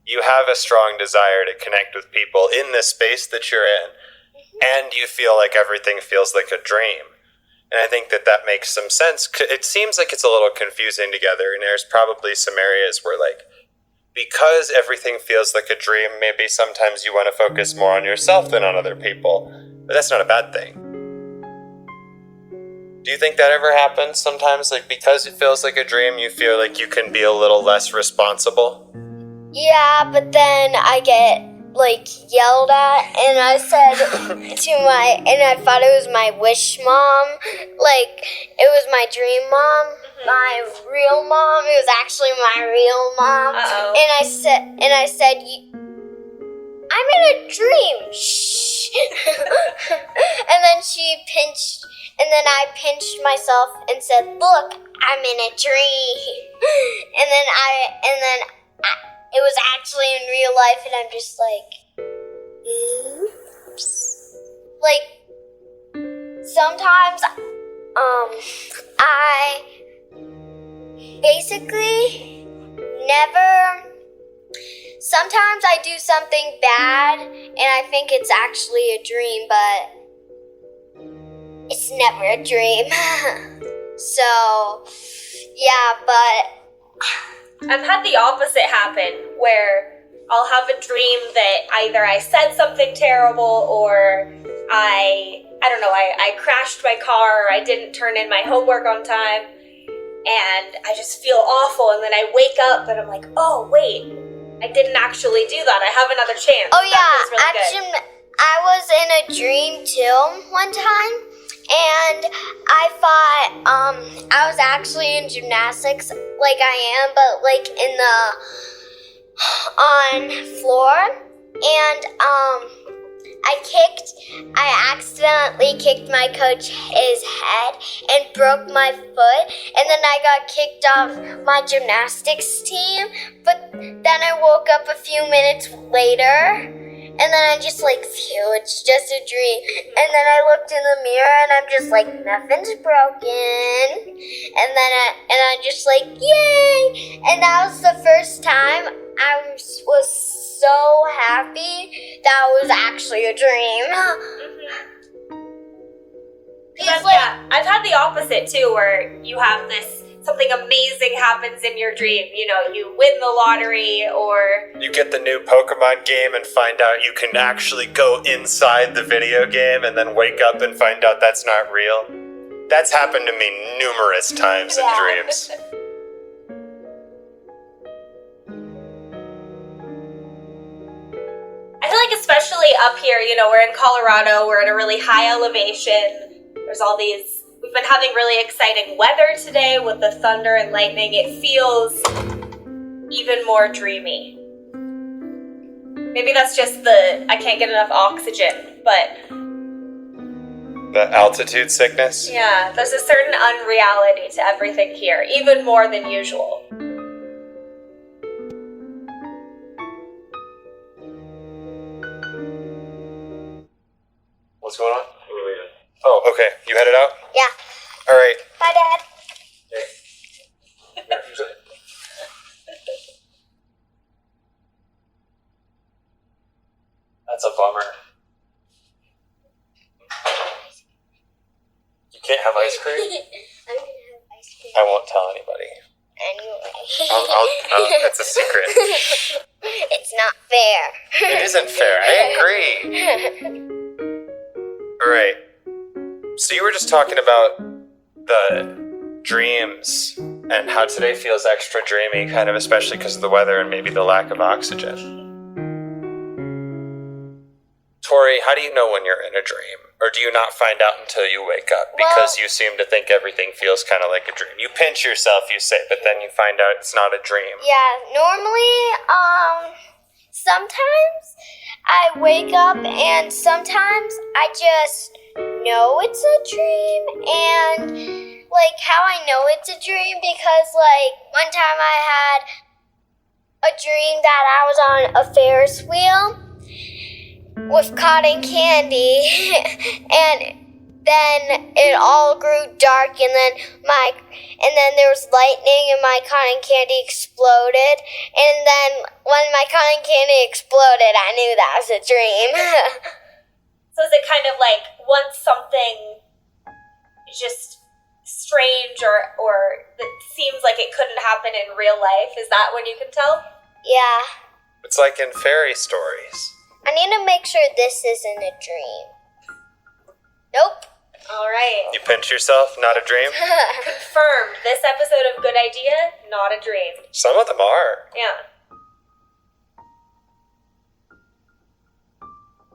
[SPEAKER 4] You have a strong desire to connect with people in the space that you're in, and you feel like everything feels like a dream. And I think that makes some sense. It seems like it's a little confusing together, and there's probably some areas where, like, because everything feels like a dream, maybe sometimes you want to focus more on yourself than on other people. But that's not a bad thing. Do you think that ever happens sometimes? Like, because it feels like a dream, you feel like you can be a little less responsible?
[SPEAKER 5] Yeah, but then I get, yelled at, and I said and I thought it was my wish mom. It was my dream mom. My real mom. It was actually my real mom.
[SPEAKER 6] Uh-oh.
[SPEAKER 5] And I said, I'm in a dream. Shh. And then I pinched myself and said, "Look, I'm in a dream." And then it was actually in real life, and I'm just like, oops. Sometimes, I basically never. Sometimes I do something bad and I think it's actually a dream, but it's never a dream. So, yeah, but
[SPEAKER 6] I've had the opposite happen where I'll have a dream that either I said something terrible or I crashed my car, or I didn't turn in my homework on time, and I just feel awful, and then I wake up and I'm like, oh wait, I didn't actually do that. I have another chance.
[SPEAKER 5] Oh yeah,
[SPEAKER 6] That feels really good.
[SPEAKER 5] I was in a dream too one time, and I thought I was actually in gymnastics like I am, but on floor, and I accidentally kicked my coach's head and broke my foot, and then I got kicked off my gymnastics team, but then I woke up a few minutes later, and then I just phew, it's just a dream. And then I looked in the mirror and I'm just like, nothing's broken. And then I'm just like, yay! And that was the first time I was so happy that was actually a dream.
[SPEAKER 6] I've had the opposite too, where you have something amazing happens in your dream. You know, you win the lottery, or
[SPEAKER 4] You get the new Pokemon game and find out you can actually go inside the video game and then wake up and find out that's not real. That's happened to me numerous times in dreams.
[SPEAKER 6] I feel like especially up here, we're in Colorado, we're at a really high elevation. There's we've been having really exciting weather today with the thunder and lightning. It feels even more dreamy. Maybe that's just I can't get enough oxygen, but
[SPEAKER 4] The altitude sickness?
[SPEAKER 6] Yeah, there's a certain unreality to everything here, even more than usual.
[SPEAKER 4] What's going on? Oh, okay. You headed out?
[SPEAKER 5] Yeah.
[SPEAKER 4] All right.
[SPEAKER 5] Bye, Dad.
[SPEAKER 4] That's a bummer. You can't have ice cream?
[SPEAKER 5] I'm gonna have ice cream
[SPEAKER 4] I won't tell anybody.
[SPEAKER 5] anyway.
[SPEAKER 4] It's a secret.
[SPEAKER 5] It's not fair.
[SPEAKER 4] It isn't fair. I agree. All right. So you were just talking about the dreams and how today feels extra dreamy, kind of especially because of the weather and maybe the lack of oxygen. Tori, how do you know when you're in a dream? Or do you not find out until you wake up? Because you seem to think everything feels kind of like a dream. You pinch yourself, you say, but then you find out it's not a dream.
[SPEAKER 5] Yeah, normally, sometimes I wake up and sometimes I just know it's a dream. And, like, how I know it's a dream, because, like, one time I had a dream that I was on a Ferris wheel with cotton candy, and then it all grew dark, and then there was lightning, and my cotton candy exploded, and then when my cotton candy exploded, I knew that was a dream.
[SPEAKER 6] So is it kind of like once something is just strange or that seems like it couldn't happen in real life, is that when you can tell?
[SPEAKER 5] Yeah.
[SPEAKER 4] It's like in fairy stories.
[SPEAKER 5] I need to make sure this isn't a dream. Nope.
[SPEAKER 6] All right.
[SPEAKER 4] You pinch yourself, not a dream?
[SPEAKER 6] Confirmed. This episode of Good Idea, not a dream.
[SPEAKER 4] Some of them are.
[SPEAKER 6] Yeah.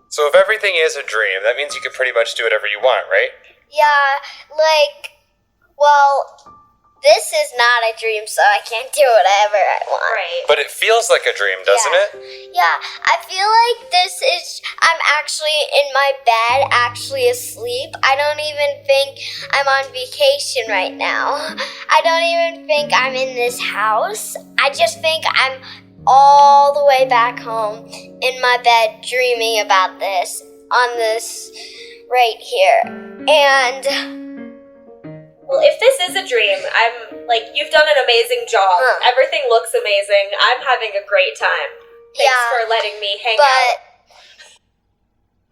[SPEAKER 4] So if everything is a dream, that means you can pretty much do whatever you want, right?
[SPEAKER 5] Yeah, like, well, this is not a dream, so I can't do whatever I want.
[SPEAKER 6] Right.
[SPEAKER 4] But it feels like a dream, doesn't it?
[SPEAKER 5] Yeah, I feel like I'm actually in my bed, actually asleep. I don't even think I'm on vacation right now. I don't even think I'm in this house. I just think I'm all the way back home in my bed dreaming about this, on this right here. And
[SPEAKER 6] well, if this is a dream, I'm like, you've done an amazing job. Everything looks amazing. I'm having a great time. Thanks for letting me hang out.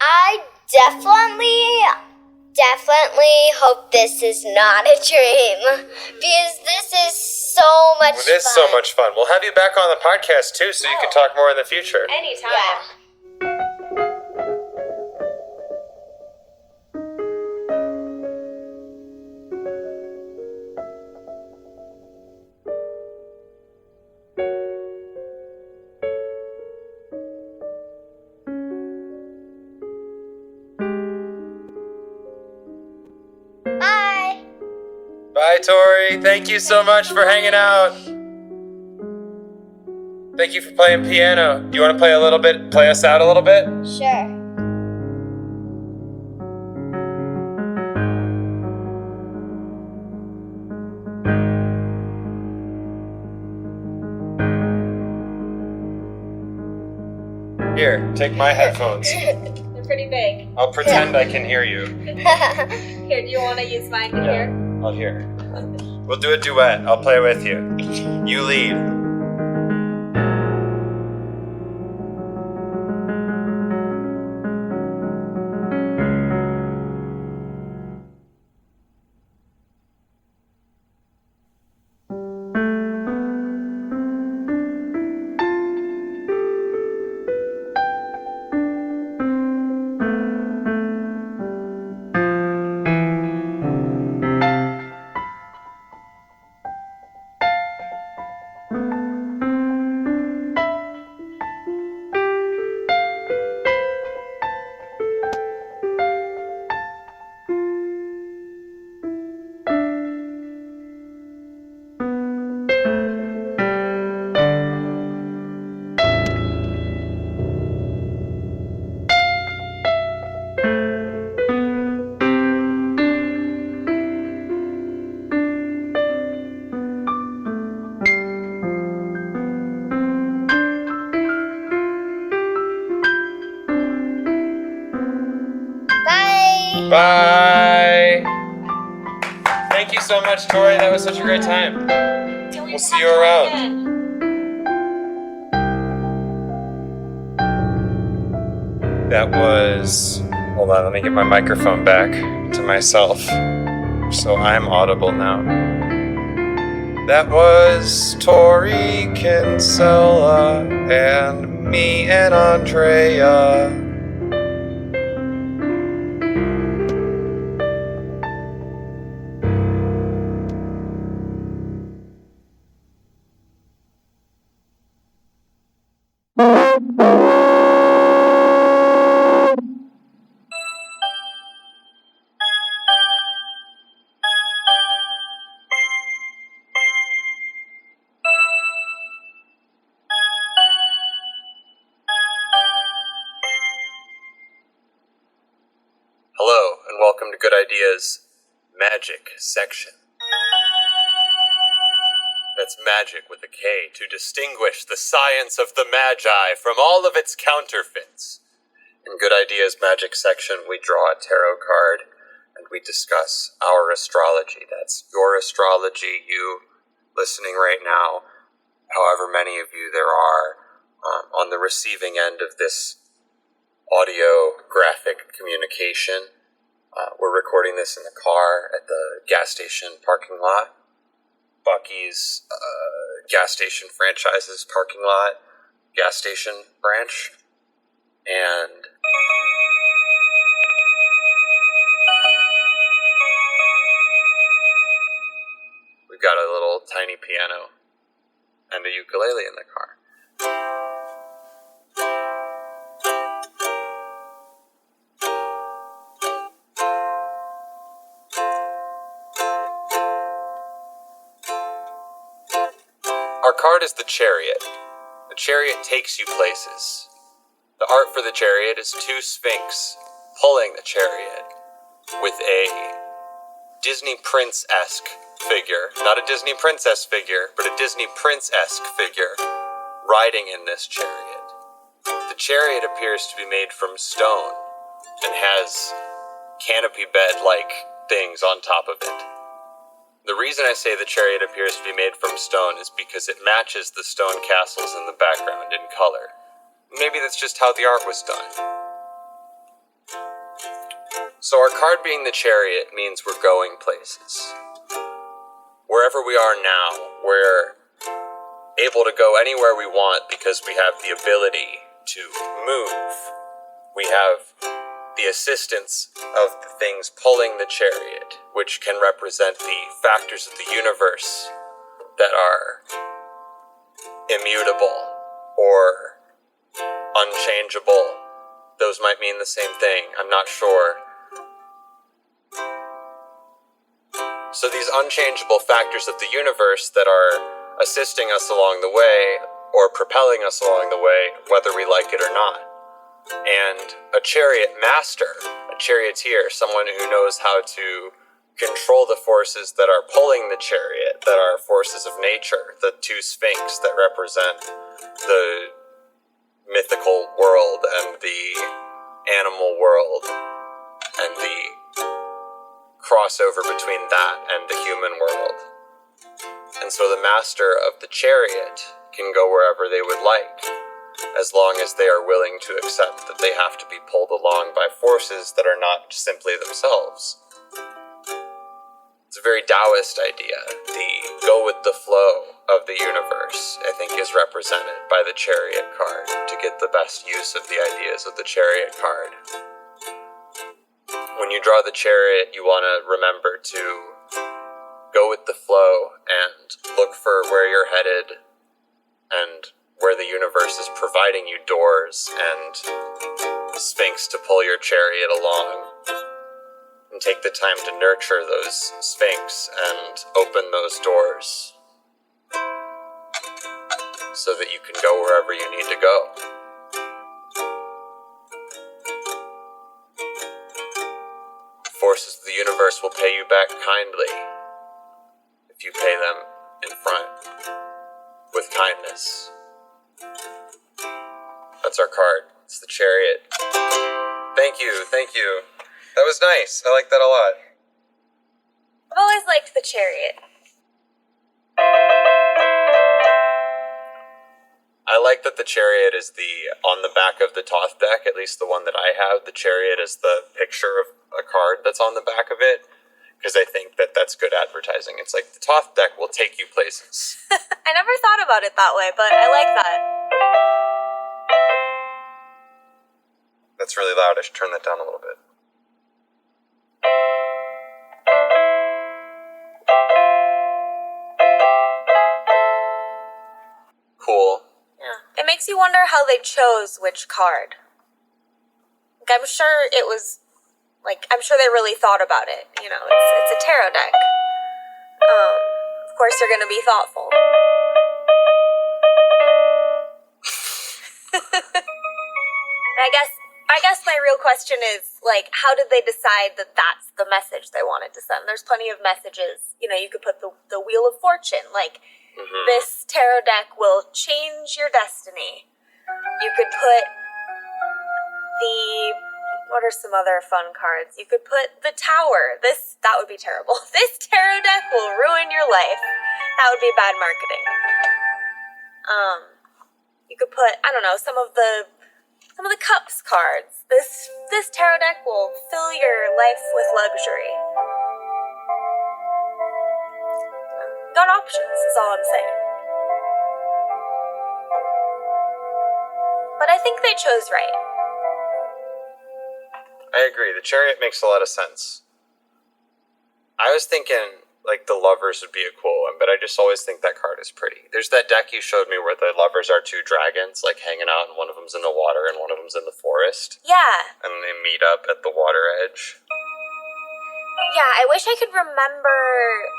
[SPEAKER 5] I definitely hope this is not a dream, because this is so much fun.
[SPEAKER 4] It is so much fun. We'll have you back on the podcast too, so you can talk more in the future.
[SPEAKER 6] Anytime.
[SPEAKER 5] Yeah. Bye.
[SPEAKER 4] Bye, Tori. Thank you so much for hanging out. Thank you for playing piano. Do you want to play us out a little bit?
[SPEAKER 5] Sure.
[SPEAKER 4] Here, take my headphones.
[SPEAKER 6] They're pretty big.
[SPEAKER 4] I'll pretend I can hear you.
[SPEAKER 6] Here, do you want to use mine to hear?
[SPEAKER 4] I'll hear. We'll do a duet. I'll play with you. You lead. Thank you so much, Tori. That was such a great time. We'll see you around. That was... Hold on, let me get my microphone back to myself so I'm audible now. That was Tori, Kinsella, and me and Andrea. Hello, and welcome to Good Ideas Magic section. That's magic with a K, to distinguish the science of the Magi from all of its counterfeits. In Good Ideas Magic section, we draw a tarot card, and we discuss our astrology. That's your astrology, you listening right now, however many of you there are on the receiving end of this audio graphic communication. We're recording this in the car at the gas station parking lot. Bucky's gas station franchises parking lot, gas station branch. And we've got a little tiny piano and a ukulele in the car. Our card is the Chariot. The Chariot takes you places. The art for the Chariot is two Sphinx pulling the Chariot with a Disney Prince-esque figure, not a Disney Princess figure, but a Disney Prince-esque figure riding in this Chariot. The Chariot appears to be made from stone and has canopy bed-like things on top of it. The reason I say the Chariot appears to be made from stone is because it matches the stone castles in the background in color. Maybe that's just how the art was done. So our card being the Chariot means we're going places. Wherever we are now, we're able to go anywhere we want because we have the ability to move. We have the assistance of the things pulling the Chariot, which can represent the factors of the universe that are immutable or unchangeable. Those might mean the same thing, I'm not sure. So these unchangeable factors of the universe that are assisting us along the way, or propelling us along the way, whether we like it or not. And a chariot master, a charioteer, someone who knows how to control the forces that are pulling the chariot, that are forces of nature, the two sphinx that represent the mythical world and the animal world, and the crossover between that and the human world. And so the master of the chariot can go wherever they would like, as long as they are willing to accept that they have to be pulled along by forces that are not simply themselves. It's a very Taoist idea. The go with the flow of the universe, I think, is represented by the chariot card to get the best use of the ideas of the chariot card. When you draw the chariot, you want to remember to go with the flow and look for where you're headed and where the universe is providing you doors and sphinx to pull your chariot along. And take the time to nurture those sphinx and open those doors so that you can go wherever you need to go. Forces of the universe will pay you back kindly if you pay them in front with kindness. That's our card. It's the chariot. Thank you, thank you. That was nice. I like that a lot.
[SPEAKER 6] I've always liked the chariot.
[SPEAKER 4] I like that the chariot is on the back of the Toth deck, at least the one that I have. The chariot is the picture of a card that's on the back of it, because I think that that's good advertising. It's like, the Toth deck will take you places.
[SPEAKER 6] I never thought about it that way, but I like that.
[SPEAKER 4] That's really loud. I should turn that down a little bit. Cool.
[SPEAKER 6] Yeah. It makes you wonder how they chose which card. Like, I'm sure it was, I'm sure they really thought about it. You know, it's a tarot deck. Of course they're gonna be thoughtful. I guess my real question is, how did they decide that that's the message they wanted to send? There's plenty of messages. You know, you could put the Wheel of Fortune, this tarot deck will change your destiny. You could put what are some other fun cards? You could put the Tower. That would be terrible. This tarot deck will ruin your life. That would be bad marketing. You could put, I don't know, some of the Cups cards. This tarot deck will fill your life with luxury. Got options, is all I'm saying. But I think they chose right.
[SPEAKER 4] I agree. The chariot makes a lot of sense. I was thinking, the lovers would be a cool one, but I just always think that card is pretty. There's that deck you showed me where the lovers are two dragons, hanging out, and one of them's in the water and one of them's in the forest.
[SPEAKER 6] Yeah.
[SPEAKER 4] And they meet up at the water edge.
[SPEAKER 6] Yeah, I wish I could remember.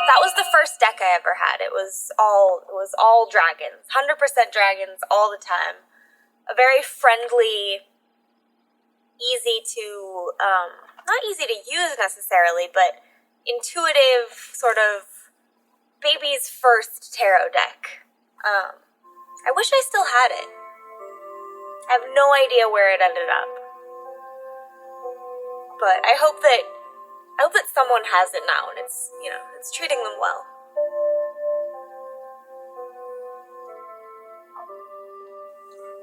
[SPEAKER 6] That was the first deck I ever had. It was all dragons. 100% dragons all the time. A very friendly, easy to, not easy to use necessarily, but intuitive sort of baby's first tarot deck. I wish I still had it. I have no idea where it ended up. But I hope that someone has it now and it's treating them well.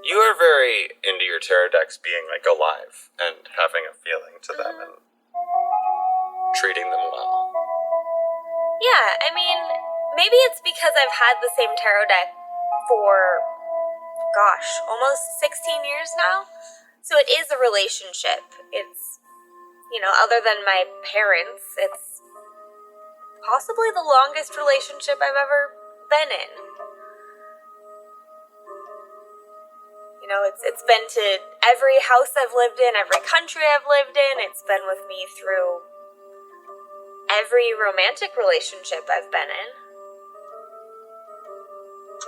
[SPEAKER 4] You are very into your tarot decks being alive and having a feeling to them and treating them well.
[SPEAKER 6] Yeah, I mean, maybe it's because I've had the same tarot deck for, almost 16 years now. So it is a relationship. It's, other than my parents, it's possibly the longest relationship I've ever been in. It's been to every house I've lived in, every country I've lived in. It's been with me through every romantic relationship I've been in.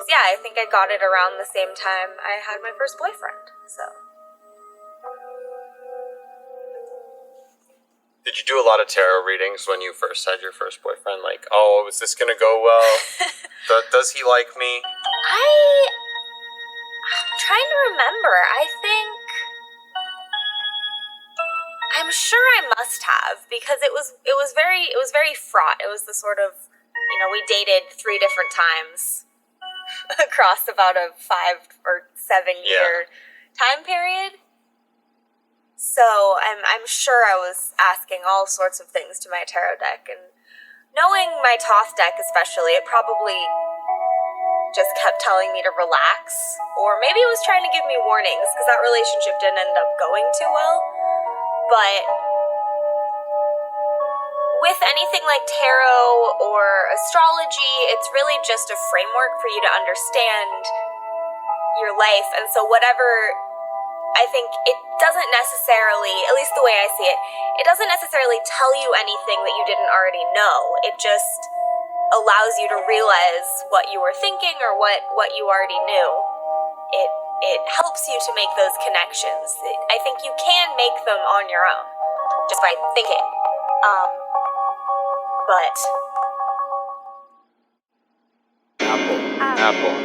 [SPEAKER 6] Yeah, I think I got it around the same time I had my first boyfriend, so.
[SPEAKER 4] Did you do a lot of tarot readings when you first had your first boyfriend? Is this gonna go well? Does he like me?
[SPEAKER 6] I'm trying to remember. I'm sure I must have, because it was very fraught. It was the sort of, we dated 3 different times across about a 5 or 7 year time period. So I'm sure I was asking all sorts of things to my tarot deck, and knowing my Toth deck especially, it probably just kept telling me to relax, or maybe it was trying to give me warnings, because that relationship didn't end up going too well. But with anything like tarot or astrology, it's really just a framework for you to understand your life. And so whatever, I think it doesn't necessarily, at least the way I see it, it doesn't necessarily tell you anything that you didn't already know. It just allows you to realize what you were thinking or what you already knew. It helps you to make those connections. I think you can make them on your own just by thinking. But
[SPEAKER 2] Apple.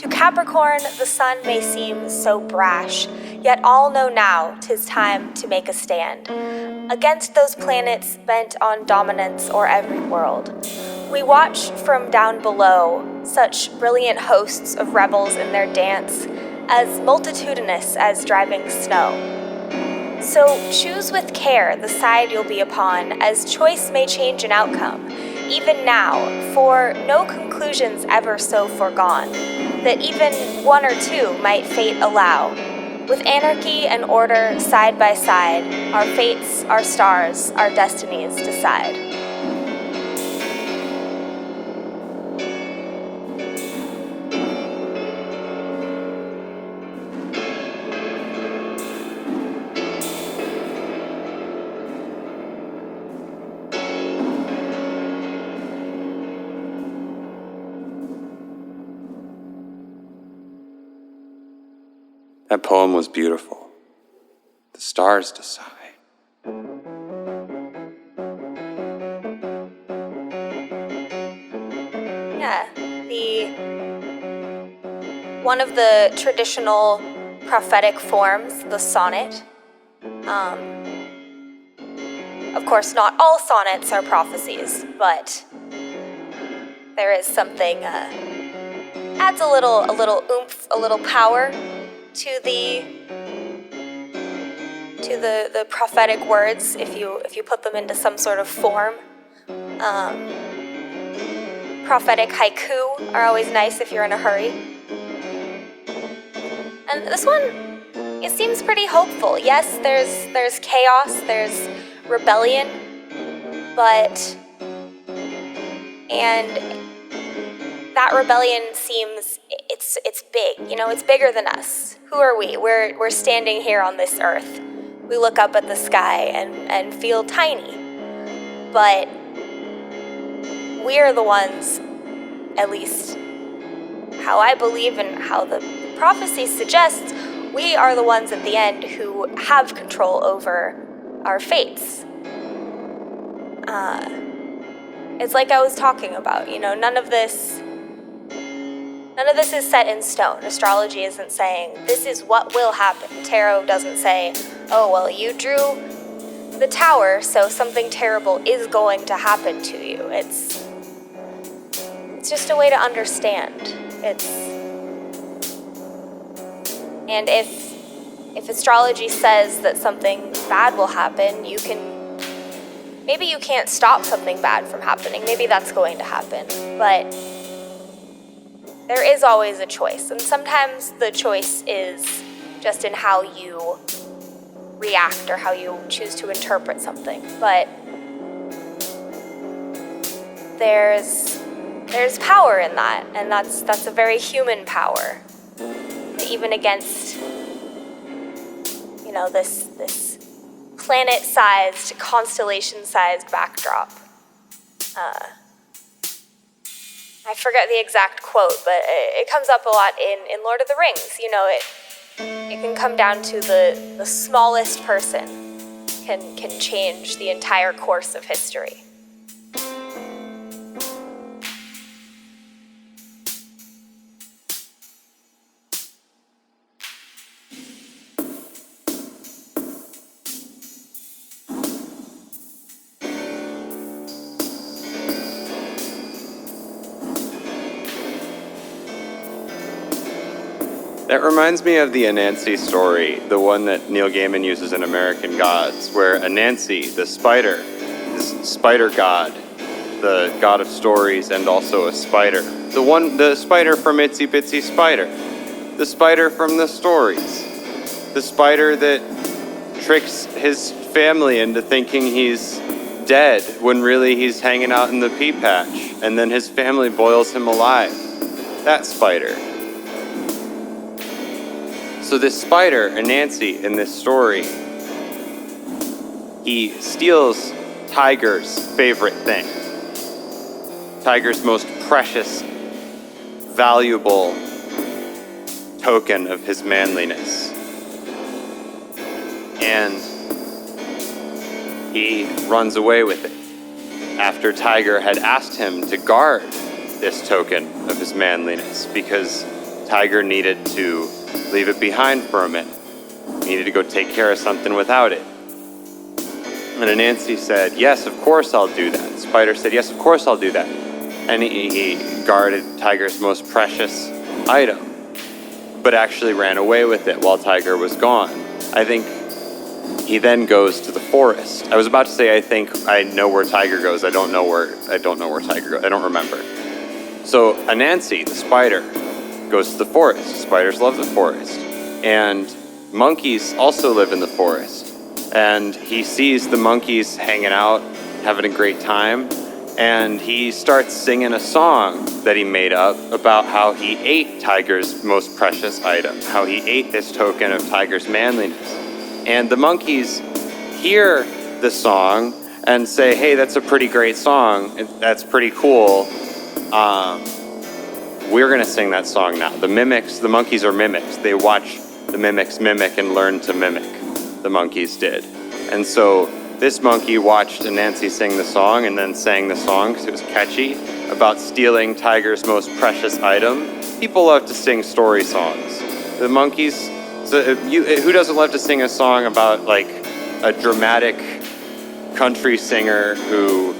[SPEAKER 9] To Capricorn, the sun may seem so brash, yet all know now 'tis time to make a stand against those planets bent on dominance o'er every world. We watch from down below such brilliant hosts of rebels in their dance, as multitudinous as driving snow. So choose with care the side you'll be upon, as choice may change an outcome, even now, for no conclusion's ever so foregone, that even one or two might fate allow. With anarchy and order side by side, our fates, our stars, our destinies decide.
[SPEAKER 10] That poem was beautiful. The stars decide.
[SPEAKER 9] Yeah, one of the traditional prophetic forms, the sonnet. Of course, not all sonnets are prophecies, but there is something, adds a little oomph, a little power to the prophetic words if you put them into some sort of form. Prophetic haiku are always nice if you're in a hurry. And this one, it seems pretty hopeful. Yes, there's chaos, there's rebellion, and that rebellion seems, it's big, it's bigger than us. Who are we? We're standing here on this earth. We look up at the sky and feel tiny. But we are the ones, at least how I believe and how the prophecy suggests, we are the ones at the end who have control over our fates. It's like I was talking about, none of this is set in stone. Astrology isn't saying, this is what will happen. Tarot doesn't say, oh, well, you drew the tower, so something terrible is going to happen to you. It's just a way to understand. And if astrology says that something bad will happen, maybe you can't stop something bad from happening. Maybe that's going to happen. But there is always a choice, and sometimes the choice is just in how you react or how you choose to interpret something. But there's power in that, and that's a very human power, even against this planet-sized, constellation-sized backdrop. I forget the exact quote, but it comes up a lot in Lord of the Rings. It can come down to the smallest person can change the entire course of history.
[SPEAKER 10] That reminds me of the Anansi story, the one that Neil Gaiman uses in American Gods, where Anansi, the spider, is spider god, the god of stories and also a spider. The spider from Itsy Bitsy Spider. The spider from the stories. The spider that tricks his family into thinking he's dead when really he's hanging out in the pea patch, and then his family boils him alive. That spider. So this spider, Anansi, in this story, he steals Tiger's favorite thing. Tiger's most precious, valuable token of his manliness. And he runs away with it after Tiger had asked him to guard this token of his manliness, because Tiger needed to leave it behind for a minute. He needed to go take care of something without it. And Anansi said, yes, of course I'll do that. Spider said, yes, of course I'll do that. And he guarded Tiger's most precious item, but actually ran away with it while Tiger was gone. I think he then goes to the forest. I was about to say, I think I know where Tiger goes. I don't know where Tiger goes. I don't remember. So Anansi, the spider, goes to the forest. Spiders love the forest. And monkeys also live in the forest. And he sees the monkeys hanging out, having a great time. And he starts singing a song that he made up about how he ate Tiger's most precious item, how he ate this token of Tiger's manliness. And the monkeys hear the song and say, hey, that's a pretty great song. That's pretty cool. We're going to sing that song now. The monkeys are mimics. They watch the mimics mimic and learn to mimic. The monkeys did. And so this monkey watched Anansi sing the song and then sang the song because it was catchy about stealing Tiger's most precious item. People love to sing story songs. The monkeys, who doesn't love to sing a song about like a dramatic country singer who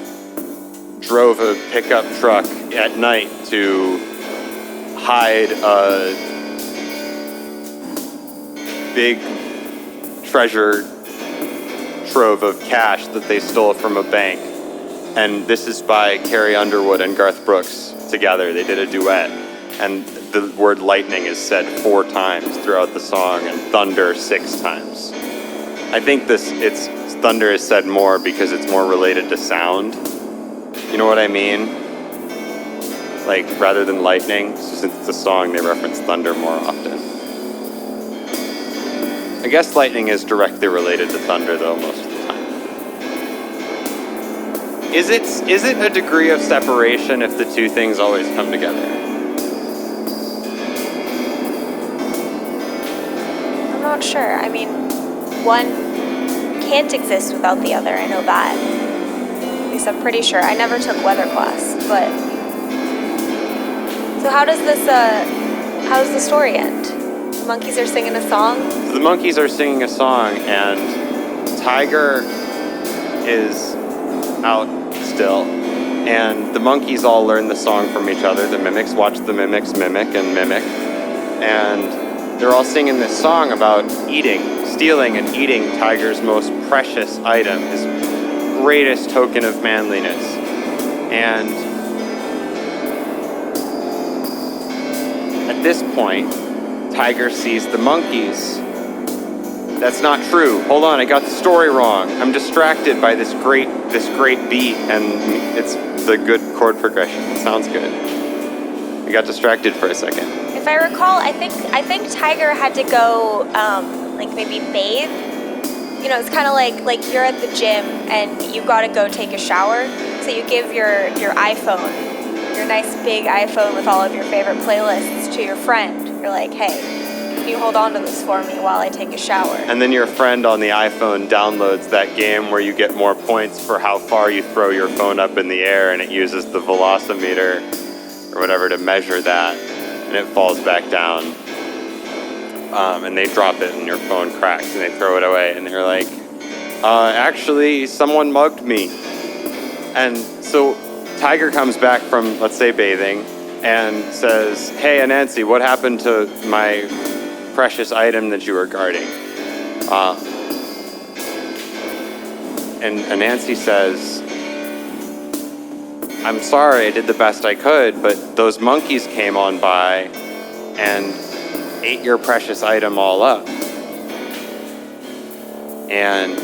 [SPEAKER 10] drove a pickup truck at night to hide a big treasure trove of cash that they stole from a bank. And this is by Carrie Underwood and Garth Brooks together. They did a duet. And the word lightning is said 4 times throughout the song and thunder 6 times. I think thunder is said more because it's more related to sound. You know what I mean? Like, rather than lightning, since it's a song, they reference thunder more often. I guess lightning is directly related to thunder, though, most of the time. Is it a degree of separation if the two things always come together?
[SPEAKER 9] I'm not sure. I mean, one can't exist without the other. I know that. At least I'm pretty sure. I never took weather class, but... So how does the story end? The monkeys are singing a song?
[SPEAKER 10] The monkeys are singing a song, and Tiger is out still. And the monkeys all learn the song from each other. The mimics watch the mimics mimic and mimic. And they're all singing this song about stealing and eating Tiger's most precious item, his greatest token of manliness. And at this point, Tiger sees the monkeys. That's not true. Hold on, I got the story wrong. I'm distracted by this great beat, and it's the good chord progression. It sounds good. I got distracted for a second.
[SPEAKER 9] If I recall, I think Tiger had to go, maybe bathe. You know, it's kind of like you're at the gym and you gotta go take a shower. So you give your iPhone, your nice big iPhone with all of your favorite playlists to your friend. You're like, hey, can you hold on to this for me while I take a shower?
[SPEAKER 10] And then your friend on the iPhone downloads that game where you get more points for how far you throw your phone up in the air, and it uses the velocimeter or whatever to measure that, and it falls back down. And they drop it and your phone cracks and they throw it away, and they're like, actually, someone mugged me. And so Tiger comes back from, let's say, bathing, and says, hey, Anansi, what happened to my precious item that you were guarding? And Anansi says, I'm sorry, I did the best I could, but those monkeys came on by and ate your precious item all up. And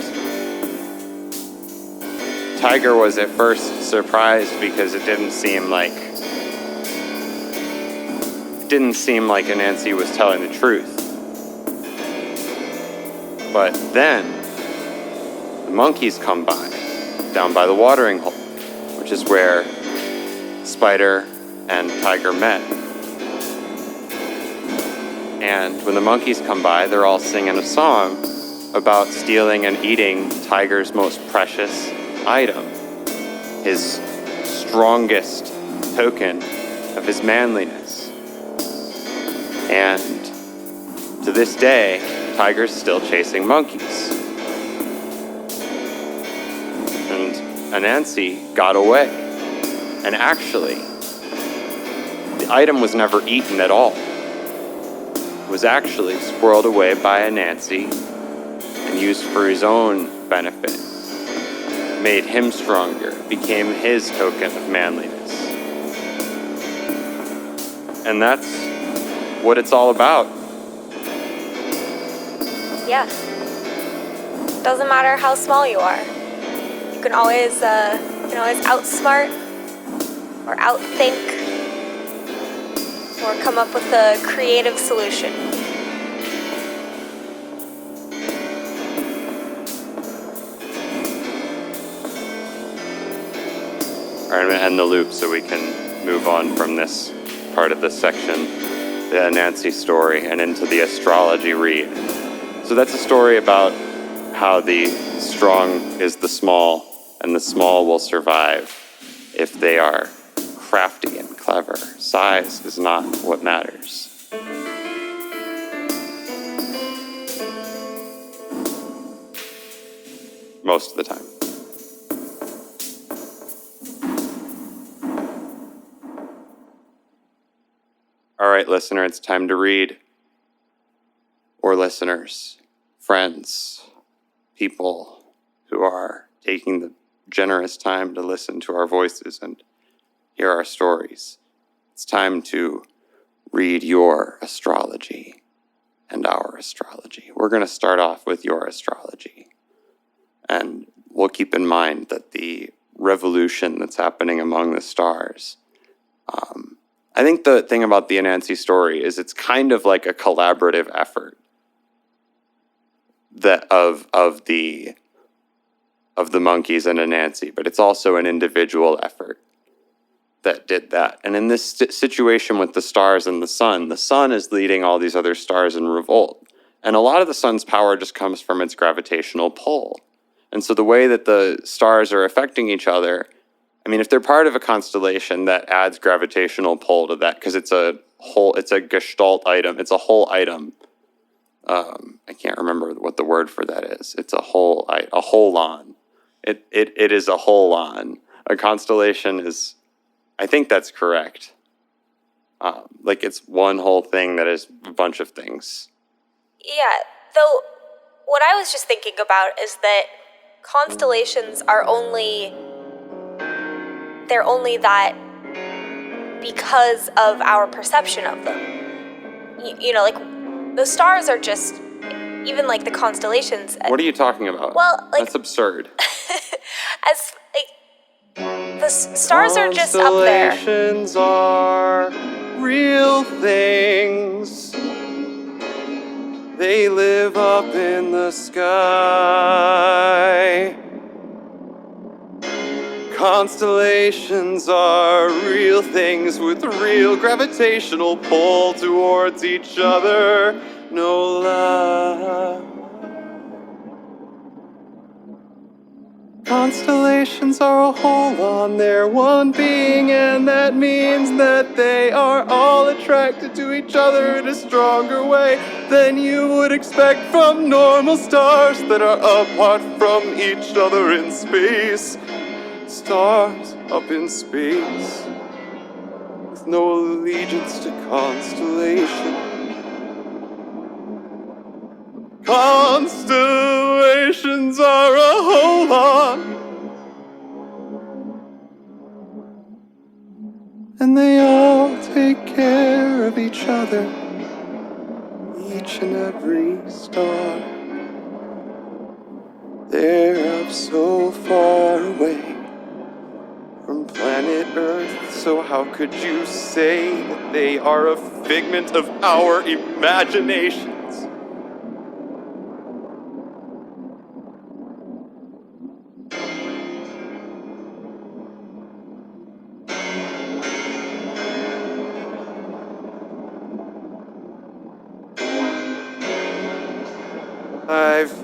[SPEAKER 10] Tiger was at first surprised because it didn't seem like Anansi was telling the truth. But then the monkeys come by, down by the watering hole, which is where Spider and Tiger met. And when the monkeys come by, they're all singing a song about stealing and eating Tiger's most precious item, his strongest token of his manliness. And to this day, tigers still chasing monkeys. And Anansi got away. And actually, the item was never eaten at all. It was actually squirreled away by Anansi and used for his own benefit. Made him stronger, became his token of manliness. And that's what it's all about.
[SPEAKER 9] Yeah. Doesn't matter how small you are. You can always outsmart or outthink or come up with a creative solution.
[SPEAKER 10] All right, I'm going to end the loop so we can move on from this part of this section, the Anansi story, and into the astrology read. So that's a story about how the strong is the small, and the small will survive if they are crafty and clever. Size is not what matters. Most of the time. All right, listener, it's time to read. Or listeners, friends, people who are taking the generous time to listen to our voices and hear our stories. It's time to read your astrology and our astrology. We're going to start off with your astrology. And we'll keep in mind that the revolution that's happening among the stars, I think the thing about the Anansi story is it's kind of like a collaborative effort that of the monkeys and Anansi, but it's also an individual effort that did that. And in this situation with the stars and the sun is leading all these other stars in revolt. And a lot of the sun's power just comes from its gravitational pull. And so the way that the stars are affecting each other, I mean, if they're part of a constellation, that adds gravitational pull to that, because it's a gestalt item. It's a whole item. I can't remember what the word for that is. It's a holon. It is a holon. A constellation is, I think that's correct. Like it's one whole thing that is a bunch of things.
[SPEAKER 9] Yeah, though what I was just thinking about is that constellations are only that because of our perception of them. You know, like the stars are just, even like the constellations.
[SPEAKER 10] What are you talking about?
[SPEAKER 9] Well, like,
[SPEAKER 10] that's absurd.
[SPEAKER 9] As like the stars are just up there.
[SPEAKER 10] Constellations are real things. They live up in the sky. Constellations are real things with real gravitational pull towards each other. No love. Constellations are a whole on their one being, and that means that they are all attracted to each other in a stronger way than you would expect from normal stars that are apart from each other in space. Stars up in space, with no allegiance to constellation. Constellations are a whole lot, and they all take care of each other, each and every star. They're up so far away from planet Earth, so how could you say that they are a figment of our imaginations? I've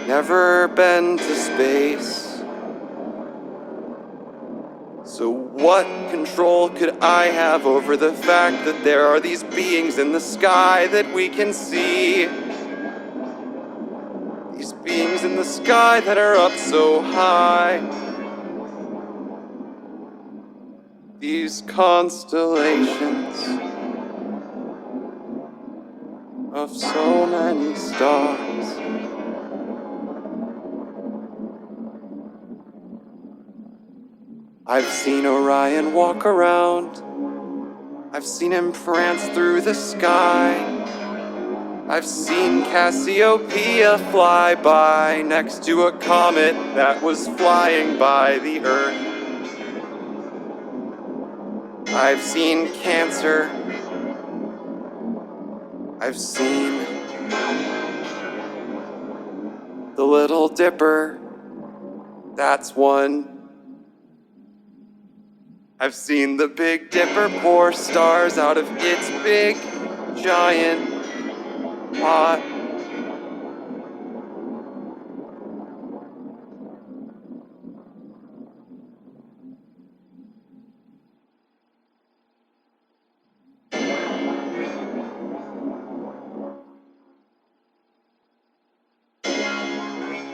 [SPEAKER 10] never been to space, So what control could I have over the fact that there are these beings in the sky that we can see? These beings in the sky that are up so high. These constellations of so many stars. I've seen Orion walk around. I've seen him prance through the sky. I've seen Cassiopeia fly by next to a comet that was flying by the Earth. I've seen Cancer. I've seen the Little Dipper. That's one. I've seen the Big Dipper pour stars out of its big, giant pot.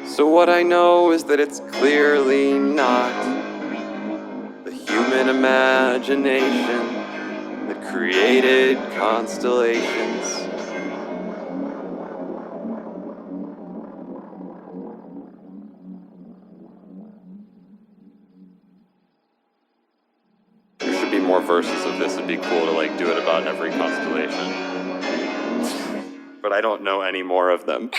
[SPEAKER 10] So what I know is that it's clearly not the human imagination that created constellations. There should be more verses of this. It'd be cool to do it about every constellation. But I don't know any more of them.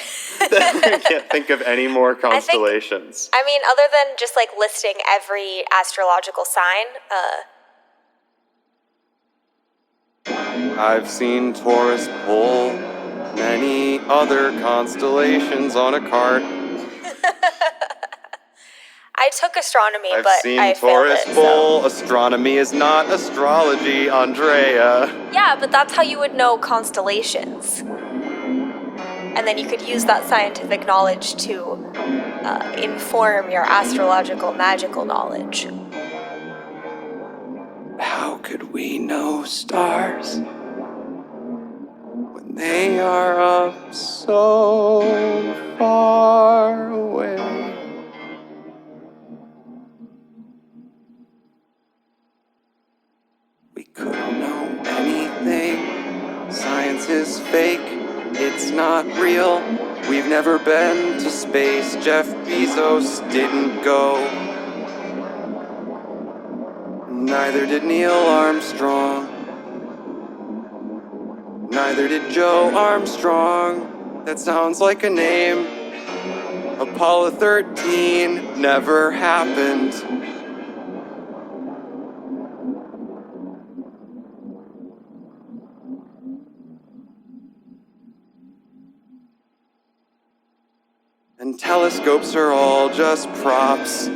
[SPEAKER 10] I can't think of any more constellations.
[SPEAKER 9] I mean, other than just listing every astrological sign,
[SPEAKER 10] I've seen Taurus pull many other constellations on a cart.
[SPEAKER 9] I took astronomy,
[SPEAKER 10] I've
[SPEAKER 9] but
[SPEAKER 10] seen
[SPEAKER 9] I
[SPEAKER 10] Taurus
[SPEAKER 9] failed it.
[SPEAKER 10] pull. Astronomy is not astrology, Andrea.
[SPEAKER 9] Yeah, but that's how you would know constellations. And then you could use that scientific knowledge to inform your astrological magical knowledge.
[SPEAKER 10] How could we know stars when they are up so far away? We couldn't know anything. Science is fake. It's not real. We've never been to space. Jeff Bezos didn't go. Neither did Neil Armstrong. Neither did Joe Armstrong. That sounds like a name. Apollo 13 never happened. And telescopes are all just props.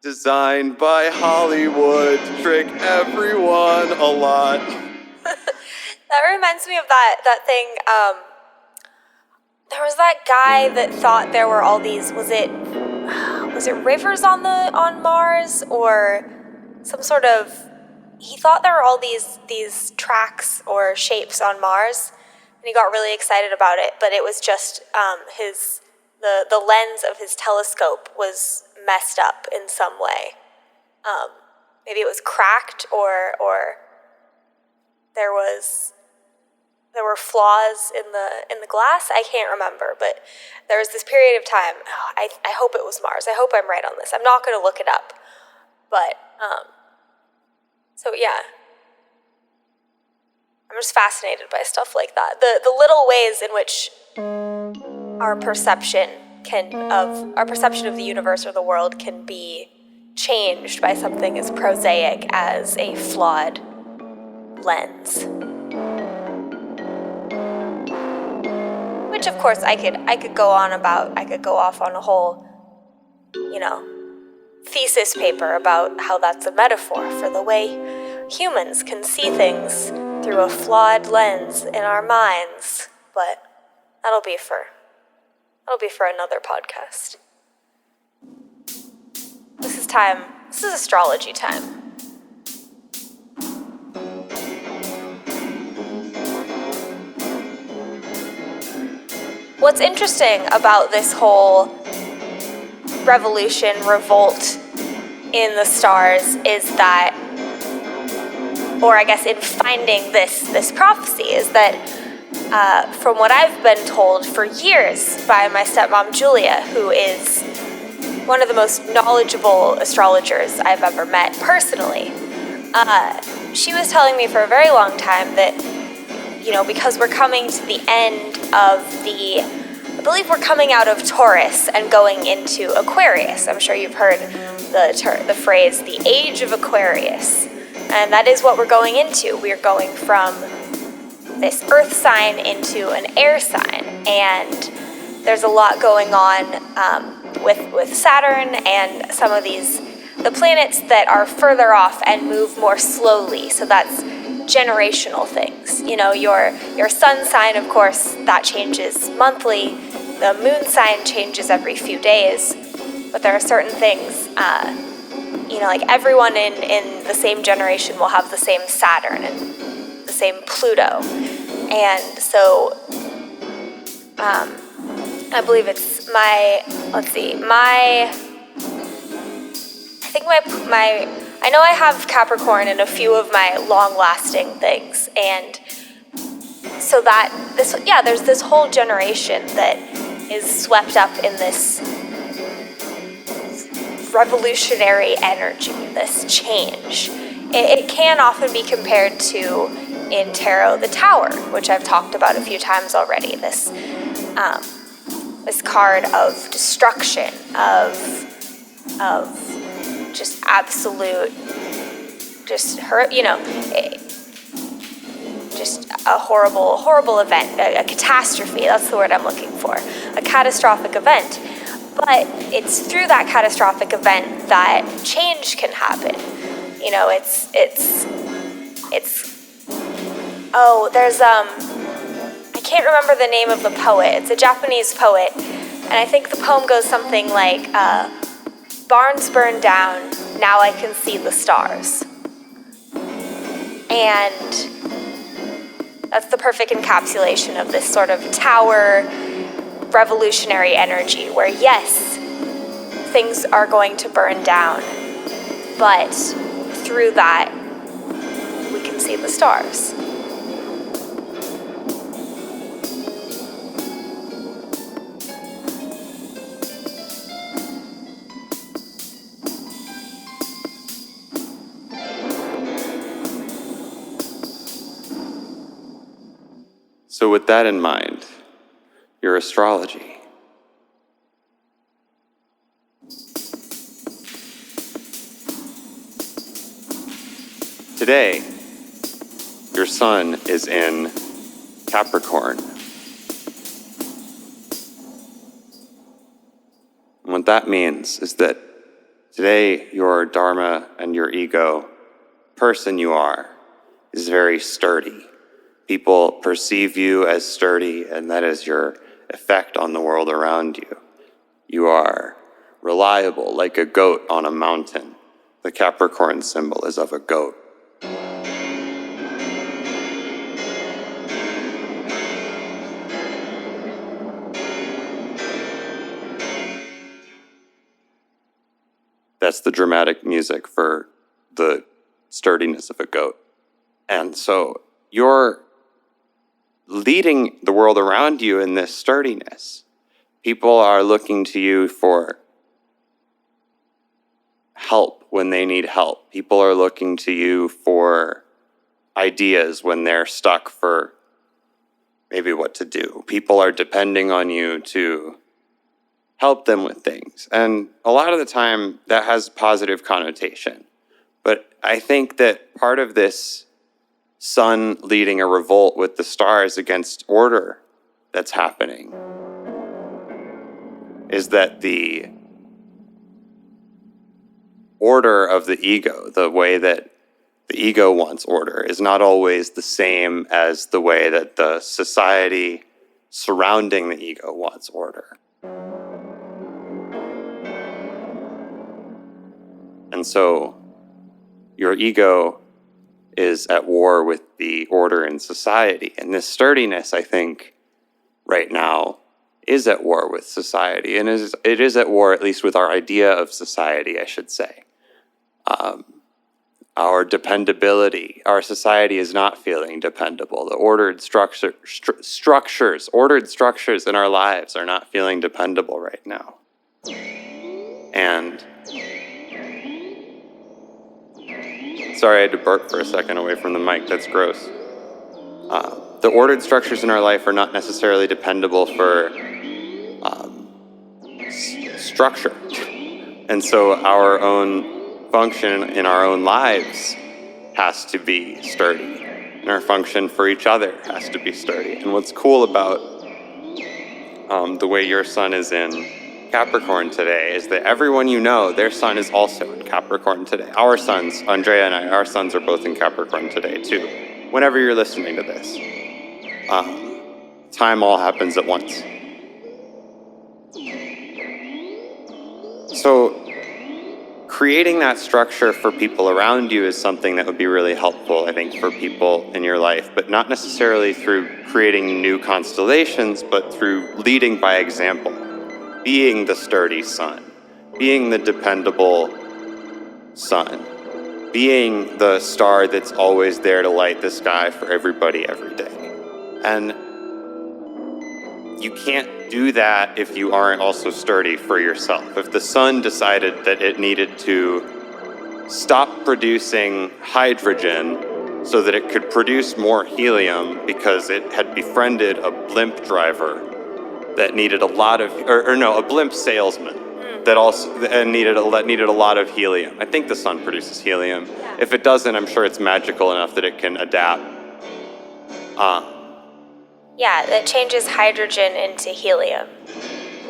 [SPEAKER 10] Designed by Hollywood to trick everyone a lot.
[SPEAKER 9] That reminds me of that thing. There was that guy that thought there were all these. Was it rivers on Mars or some sort of? He thought there were all these tracks or shapes on Mars, and he got really excited about it. But it was just the lens of his telescope was messed up in some way. Maybe it was cracked or there were flaws in the glass. I can't remember, but there was this period of time. I hope it was Mars. I hope I'm right on this. I'm not going to look it up, but so yeah, I'm just fascinated by stuff like that. The little ways in which our perception of the universe or the world can be changed by something as prosaic as a flawed lens. Which of course I could go off on a whole, thesis paper about how that's a metaphor for the way humans can see things through a flawed lens in our minds, but that'll be for another podcast. time. This is astrology time. What's interesting about this whole revolution, revolt in the stars is that, or I guess in finding this prophecy, is that from what I've been told for years by my stepmom Julia, who is one of the most knowledgeable astrologers I've ever met personally, she was telling me for a very long time that, you know, because we're coming to the end of I believe we're coming out of Taurus and going into Aquarius. I'm sure you've heard the phrase, the age of Aquarius. And that is what we're going into. We're going from this earth sign into an air sign. And there's a lot going on with Saturn and some of the planets that are further off and move more slowly. So that's generational things. You know, your sun sign, of course, that changes monthly. The moon sign changes every few days. But there are certain things, you know, like everyone in the same generation will have the same Saturn and the same Pluto. And so I believe it's I know I have Capricorn in a few of my long-lasting things, and so there's this whole generation that is swept up in this revolutionary energy, this change. It can often be compared to, in tarot, the Tower, which I've talked about a few times already. This card of destruction, of just absolute, just a horrible event, a catastrophe. That's the word I'm looking for. A catastrophic event. But it's through that catastrophic event that change can happen. You know, there's I can't remember the name of the poet. It's a Japanese poet, and I think the poem goes something like, barns burned down, now I can see the stars. And that's the perfect encapsulation of this sort of tower revolutionary energy where, yes, things are going to burn down, but through that, we can see the stars.
[SPEAKER 10] So with that in mind, your astrology. Today, your sun is in Capricorn. And what that means is that today your dharma and your ego, person you are, is very sturdy. People perceive you as sturdy, and that is your effect on the world around you. You are reliable, like a goat on a mountain. The Capricorn symbol is of a goat. That's the dramatic music for the sturdiness of a goat. And so you're leading the world around you in this sturdiness. People are looking to you for help when they need help. People are looking to you for ideas when they're stuck for maybe what to do. People are depending on you to help them with things. And a lot of the time that has positive connotation. But I think that part of this sun leading a revolt with the stars against order that's happening is that the order of the ego, the way that the ego wants order, is not always the same as the way that the society surrounding the ego wants order. And so your ego is at war with the order in society. And this sturdiness, I think, right now is at war with society. And it is at war, at least with our idea of society, I should say. Our dependability, our society is not feeling dependable. The ordered ordered structures in our lives are not feeling dependable right now. And sorry, I had to burp for a second away from the mic. That's gross. The ordered structures in our life are not necessarily dependable for structure. And so our own function in our own lives has to be sturdy. And our function for each other has to be sturdy. And what's cool about the way your sun is in Capricorn today is that everyone you know, their sun is also in Capricorn today. Our suns, Andrea and I, our suns are both in Capricorn today too. Whenever you're listening to this, time all happens at once. So creating that structure for people around you is something that would be really helpful, I think, for people in your life, but not necessarily through creating new constellations, but through leading by example. Being the sturdy sun, being the dependable sun, being the star that's always there to light the sky for everybody every day. And you can't do that if you aren't also sturdy for yourself. If the sun decided that it needed to stop producing hydrogen so that it could produce more helium because it had befriended a blimp driver that needed a lot of, a blimp salesman that needed a lot of helium. I think the sun produces helium. Yeah. If it doesn't, I'm sure it's magical enough that it can adapt.
[SPEAKER 9] Yeah, that changes hydrogen into helium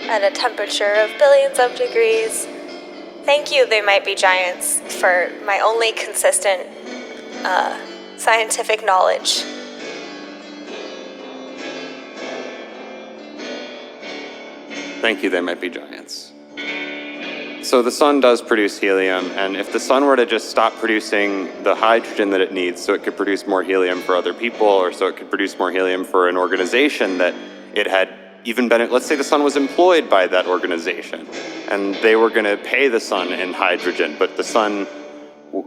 [SPEAKER 9] at a temperature of billions of degrees. Thank you, They Might Be Giants, for my only consistent scientific knowledge.
[SPEAKER 10] Thank you, They Might Be Giants. So the sun does produce helium, and if the sun were to just stop producing the hydrogen that it needs so it could produce more helium for other people, or so it could produce more helium for an organization that it had even been, let's say the sun was employed by that organization, and they were going to pay the sun in hydrogen, but the sun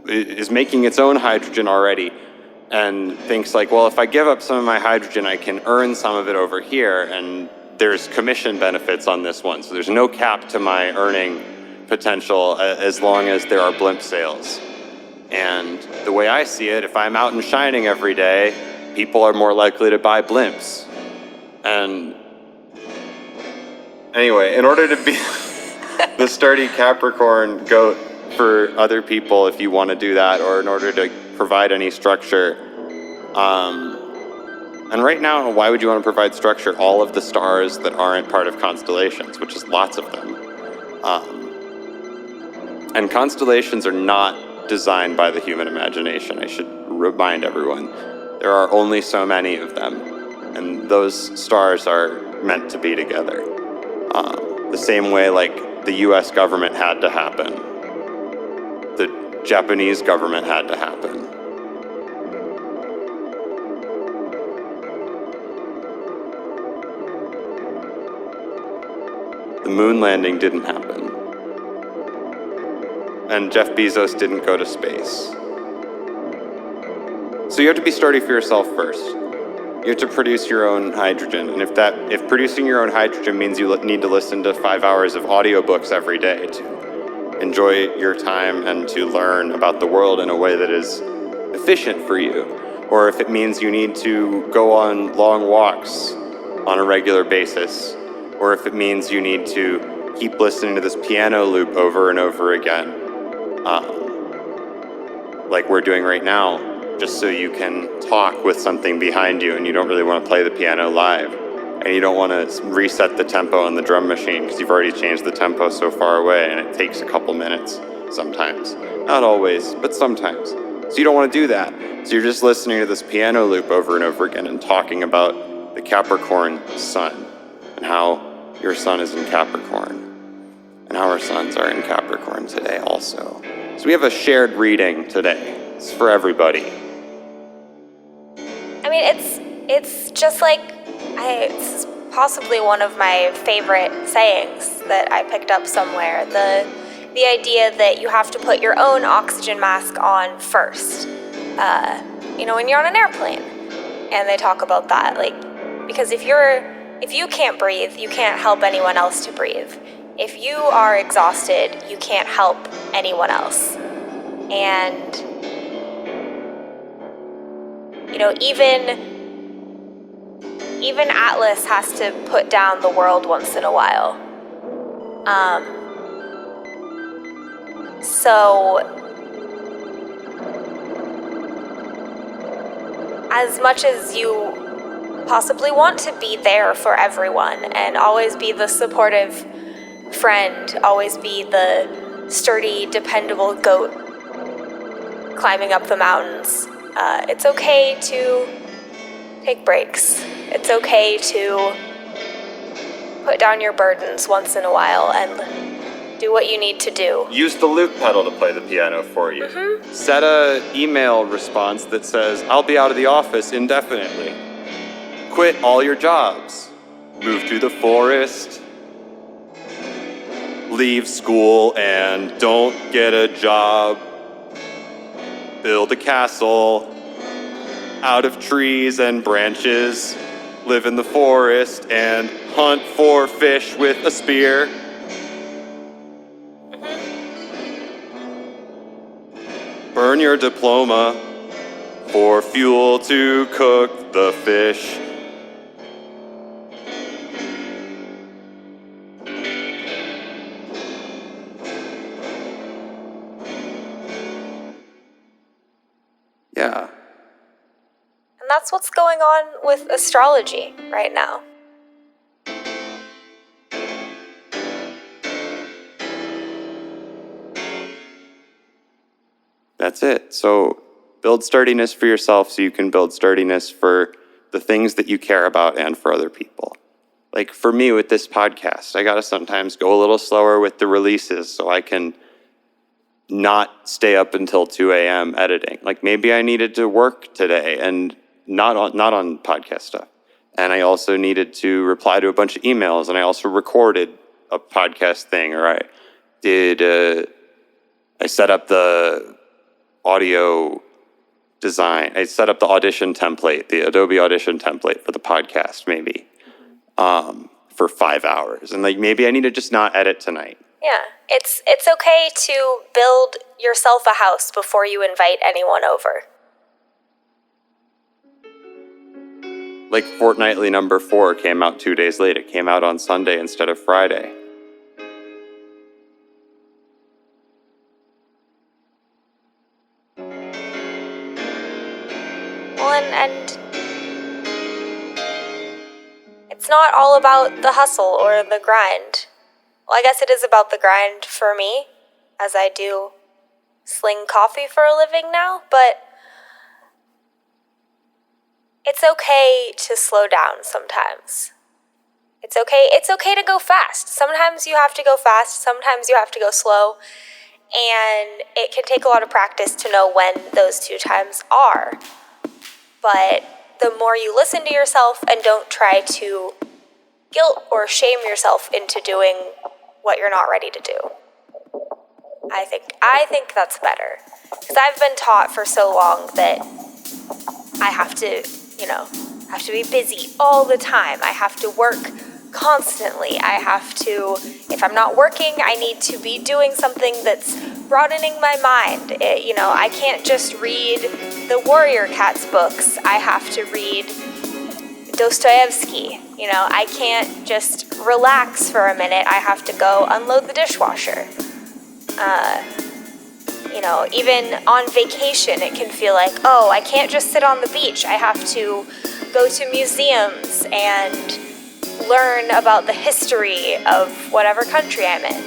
[SPEAKER 10] is making its own hydrogen already, and thinks like, well, if I give up some of my hydrogen, I can earn some of it over here, and there's commission benefits on this one, so there's no cap to my earning potential as long as there are blimp sales. And the way I see it, if I'm out and shining every day, people are more likely to buy blimps. And anyway, in order to be the sturdy Capricorn goat for other people, if you want to do that, or in order to provide any structure, and right now, why would you want to provide structure? All of the stars that aren't part of constellations, which is lots of them. And constellations are not designed by the human imagination. I should remind everyone. There are only so many of them, and those stars are meant to be together. The same way like the US government had to happen. The Japanese government had to happen. The moon landing didn't happen. And Jeff Bezos didn't go to space. So you have to be sturdy for yourself first. You have to produce your own hydrogen. And if producing your own hydrogen means you need to listen to 5 hours of audiobooks every day to enjoy your time and to learn about the world in a way that is efficient for you, or if it means you need to go on long walks on a regular basis, or if it means you need to keep listening to this piano loop over and over again, like we're doing right now, just so you can talk with something behind you and you don't really want to play the piano live, and you don't want to reset the tempo on the drum machine because you've already changed the tempo so far away and it takes a couple minutes sometimes. Not always, but sometimes. So you don't want to do that. So you're just listening to this piano loop over and over again and talking about the Capricorn sun and how your sun is in Capricorn and how our suns are in Capricorn today also. So we have a shared reading today. It's for everybody.
[SPEAKER 9] I mean, it's just like, it's possibly one of my favorite sayings that I picked up somewhere. The idea that you have to put your own oxygen mask on first. When you're on an airplane, and they talk about that, like, because if you can't breathe, you can't help anyone else to breathe. If you are exhausted, you can't help anyone else. And, even Atlas has to put down the world once in a while. So, as much as you possibly want to be there for everyone and always be the supportive friend, always be the sturdy, dependable goat climbing up the mountains, it's okay to take breaks. It's okay to put down your burdens once in a while and do what you need to do.
[SPEAKER 10] Use the loop pedal to play the piano for you.
[SPEAKER 9] Mm-hmm.
[SPEAKER 10] Set a email response that says, I'll be out of the office indefinitely. Quit all your jobs. Move to the forest. Leave school and don't get a job. Build a castle out of trees and branches. Live in the forest and hunt for fish with a spear. Burn your diploma for fuel to cook the fish. Yeah.
[SPEAKER 9] And that's what's going on with astrology right now.
[SPEAKER 10] That's it. So build sturdiness for yourself so you can build sturdiness for the things that you care about and for other people. Like for me with this podcast, I gotta sometimes go a little slower with the releases so I can not stay up until 2 a.m. editing. Like maybe I needed to work today and not on podcast stuff. And I also needed to reply to a bunch of emails, and I also recorded a podcast thing, or I set up the audio design. I set up the audition template, the Adobe Audition template for the podcast, maybe, for 5 hours. And like maybe I need to just not edit tonight.
[SPEAKER 9] Yeah, it's okay to build yourself a house before you invite anyone over.
[SPEAKER 10] Like Fortnightly number 4 came out 2 days late. It came out on Sunday instead of Friday.
[SPEAKER 9] Well, and it's not all about the hustle or the grind. Well, I guess it is about the grind for me, as I do sling coffee for a living now, but it's okay to slow down sometimes. It's okay to go fast. Sometimes you have to go fast, sometimes you have to go slow, and it can take a lot of practice to know when those two times are. But the more you listen to yourself and don't try to guilt or shame yourself into doing what you're not ready to do, I think that's better. Because I've been taught for so long that I have to be busy all the time. I have to work constantly. If I'm not working, I need to be doing something that's broadening my mind. I can't just read the Warrior Cats books. I have to read Dostoevsky. I can't just relax for a minute. I have to go unload the dishwasher. Even on vacation, it can feel like, oh, I can't just sit on the beach. I have to go to museums and learn about the history of whatever country I'm in.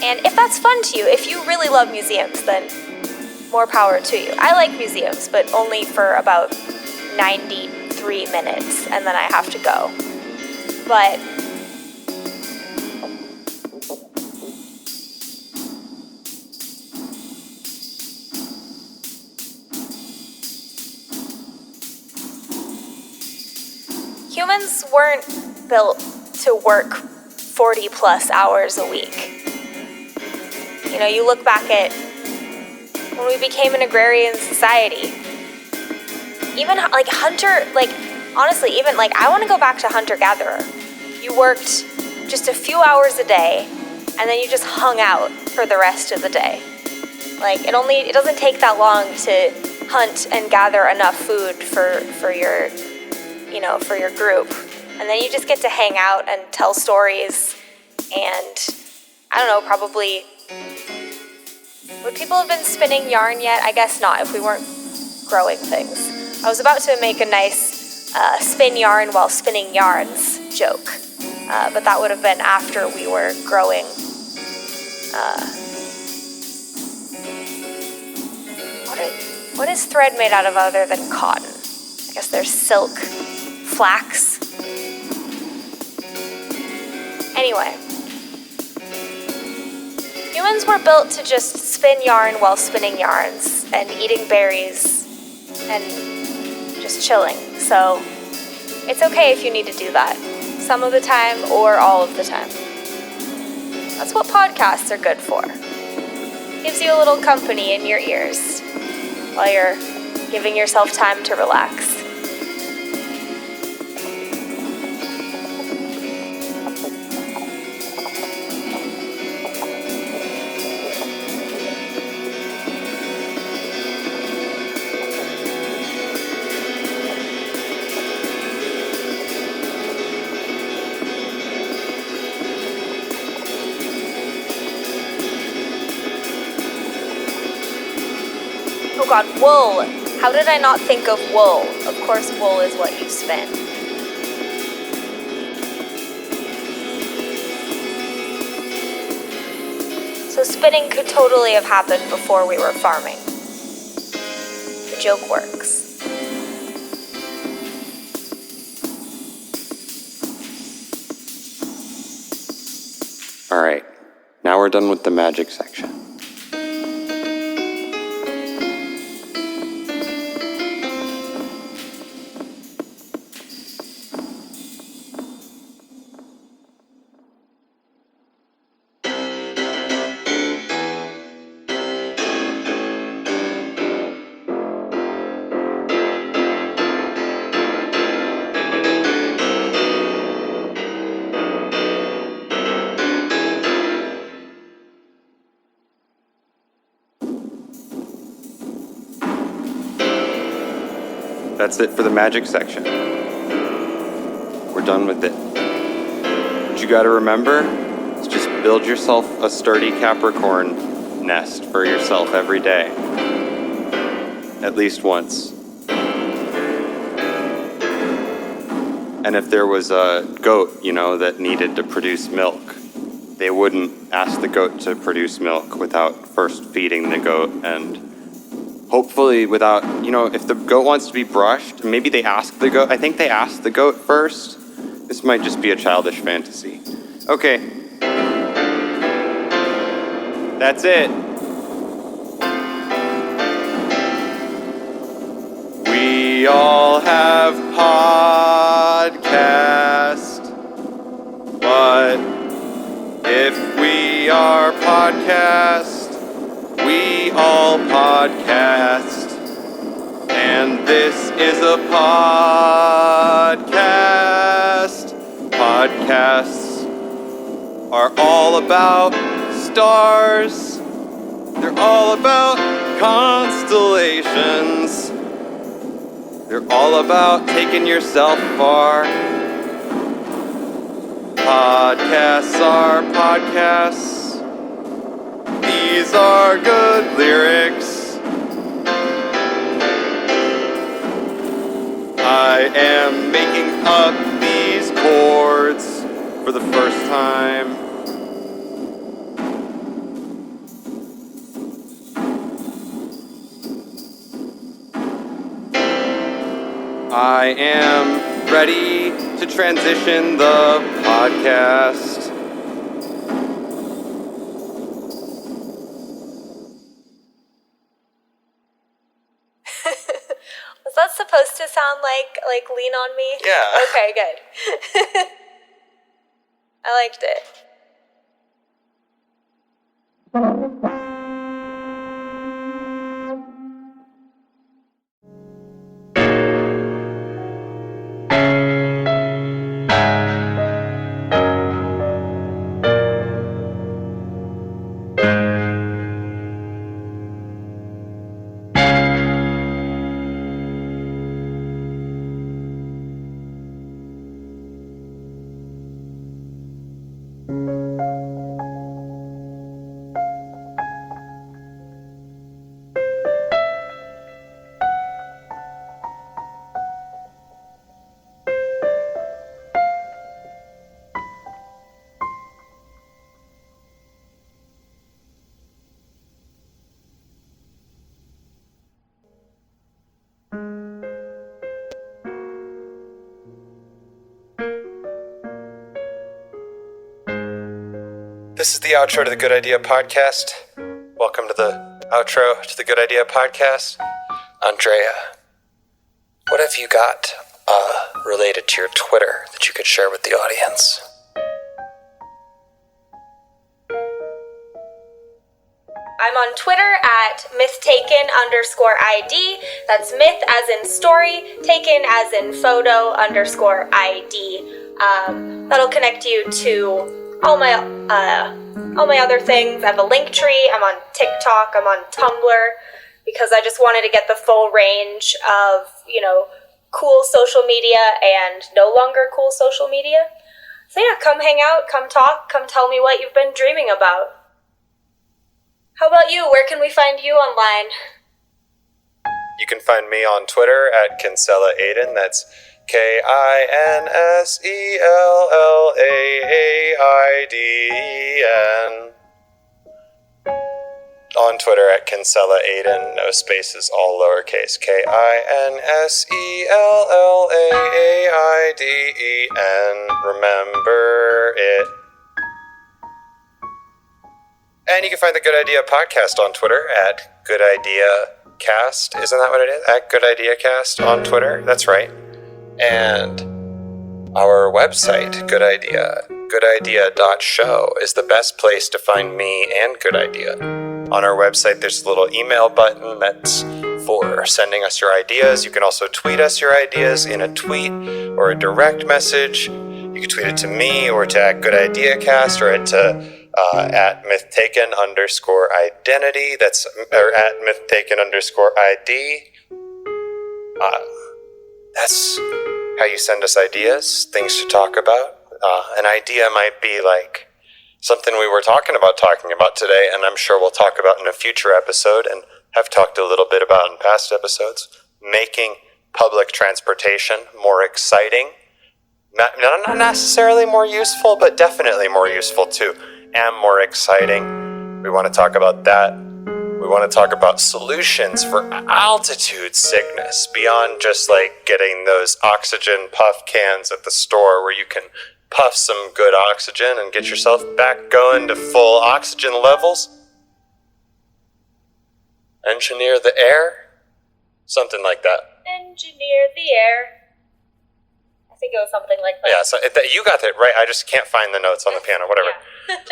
[SPEAKER 9] And if that's fun to you, if you really love museums, then more power to you. I like museums, but only for about 93 minutes, and then I have to go. But humans weren't built to work 40 plus hours a week. You know, you look back at when we became an agrarian society, even like honestly, even like I want to go back to hunter-gatherer. You worked just a few hours a day and then you just hung out for the rest of the day. Like it doesn't take that long to hunt and gather enough food for your, you know, for your group. And then you just get to hang out and tell stories and I don't know, probably would people have been spinning yarn yet? I guess not if we weren't growing things. I was about to make a nice spin yarn while spinning yarns joke, but that would have been after we were growing. What is thread made out of other than cotton? I guess there's silk, flax. Anyway. Humans were built to just spin yarn while spinning yarns and eating berries and just chilling. So it's okay if you need to do that some of the time or all of the time. That's what podcasts are good for. Gives you a little company in your ears while you're giving yourself time to relax. Oh god, wool! How did I not think of wool? Of course wool is what you spin. So spinning could totally have happened before we were farming. The joke works.
[SPEAKER 10] Alright, now we're done with the magic section. That's it for the magic section. We're done with it. What you gotta remember is just build yourself a sturdy Capricorn nest for yourself every day. At least once. And if there was a goat, you know, that needed to produce milk, they wouldn't ask the goat to produce milk without first feeding the goat and hopefully without, you know, if the goat wants to be brushed, maybe they ask the goat. I think they ask the goat first. This might just be a childish fantasy. Okay. That's it. We all have podcast. What if we are podcast? We all podcast, and this is a podcast. Podcasts are all about stars. They're all about constellations. They're all about taking yourself far. Podcasts are podcasts. These are good lyrics. I am making up these chords for the first time. I am ready to transition the podcast.
[SPEAKER 9] Was that supposed to sound like Lean on Me?
[SPEAKER 4] Yeah.
[SPEAKER 9] Okay, good. I liked it.
[SPEAKER 4] This is the outro to the Good Idea Podcast. Welcome to the outro to the Good Idea Podcast. Andrea, what have you got related to your Twitter that you could share with the audience?
[SPEAKER 9] I'm on Twitter at mythtaken_ID. That's myth as in story, taken as in photo _ID. That'll connect you to all my other things. I have a Linktree. I'm on TikTok. I'm on Tumblr because I just wanted to get the full range of, cool social media and no longer cool social media. So yeah, come hang out, come talk, come tell me what you've been dreaming about. How about you? Where can we find you online?
[SPEAKER 4] You can find me on Twitter at Kinsella Aiden. That's KINSELLAAIDEN. On Twitter at Kinsella Aiden, no spaces, all lowercase. KINSELLAAIDEN. Remember it. And you can find the Good Idea Podcast on Twitter at Good Idea Cast. Isn't that what it is? At Good Idea Cast on Twitter. That's right. And our website, Good Idea, goodidea.show, is the best place to find me and Good Idea. On our website, there's a little email button that's for sending us your ideas. You can also tweet us your ideas in a tweet or a direct message. You can tweet it to me or to at Good Idea Cast or at mythtaken_identity. That's or at mythtaken_ID. That's how you send us ideas, things to talk about. An idea might be like something we were talking about today, and I'm sure we'll talk about in a future episode and have talked a little bit about in past episodes. Making public transportation more exciting. Not necessarily more useful, but definitely more useful too, and more exciting. We want to talk about that. We want to talk about solutions for altitude sickness beyond just like getting those oxygen puff cans at the store where you can puff some good oxygen and get yourself back going to full oxygen levels. Engineer the air? Something like that.
[SPEAKER 9] Engineer the air. I think it was something like that.
[SPEAKER 4] Yeah, so you got it right. I just can't find the notes on the piano, whatever.
[SPEAKER 9] Yeah.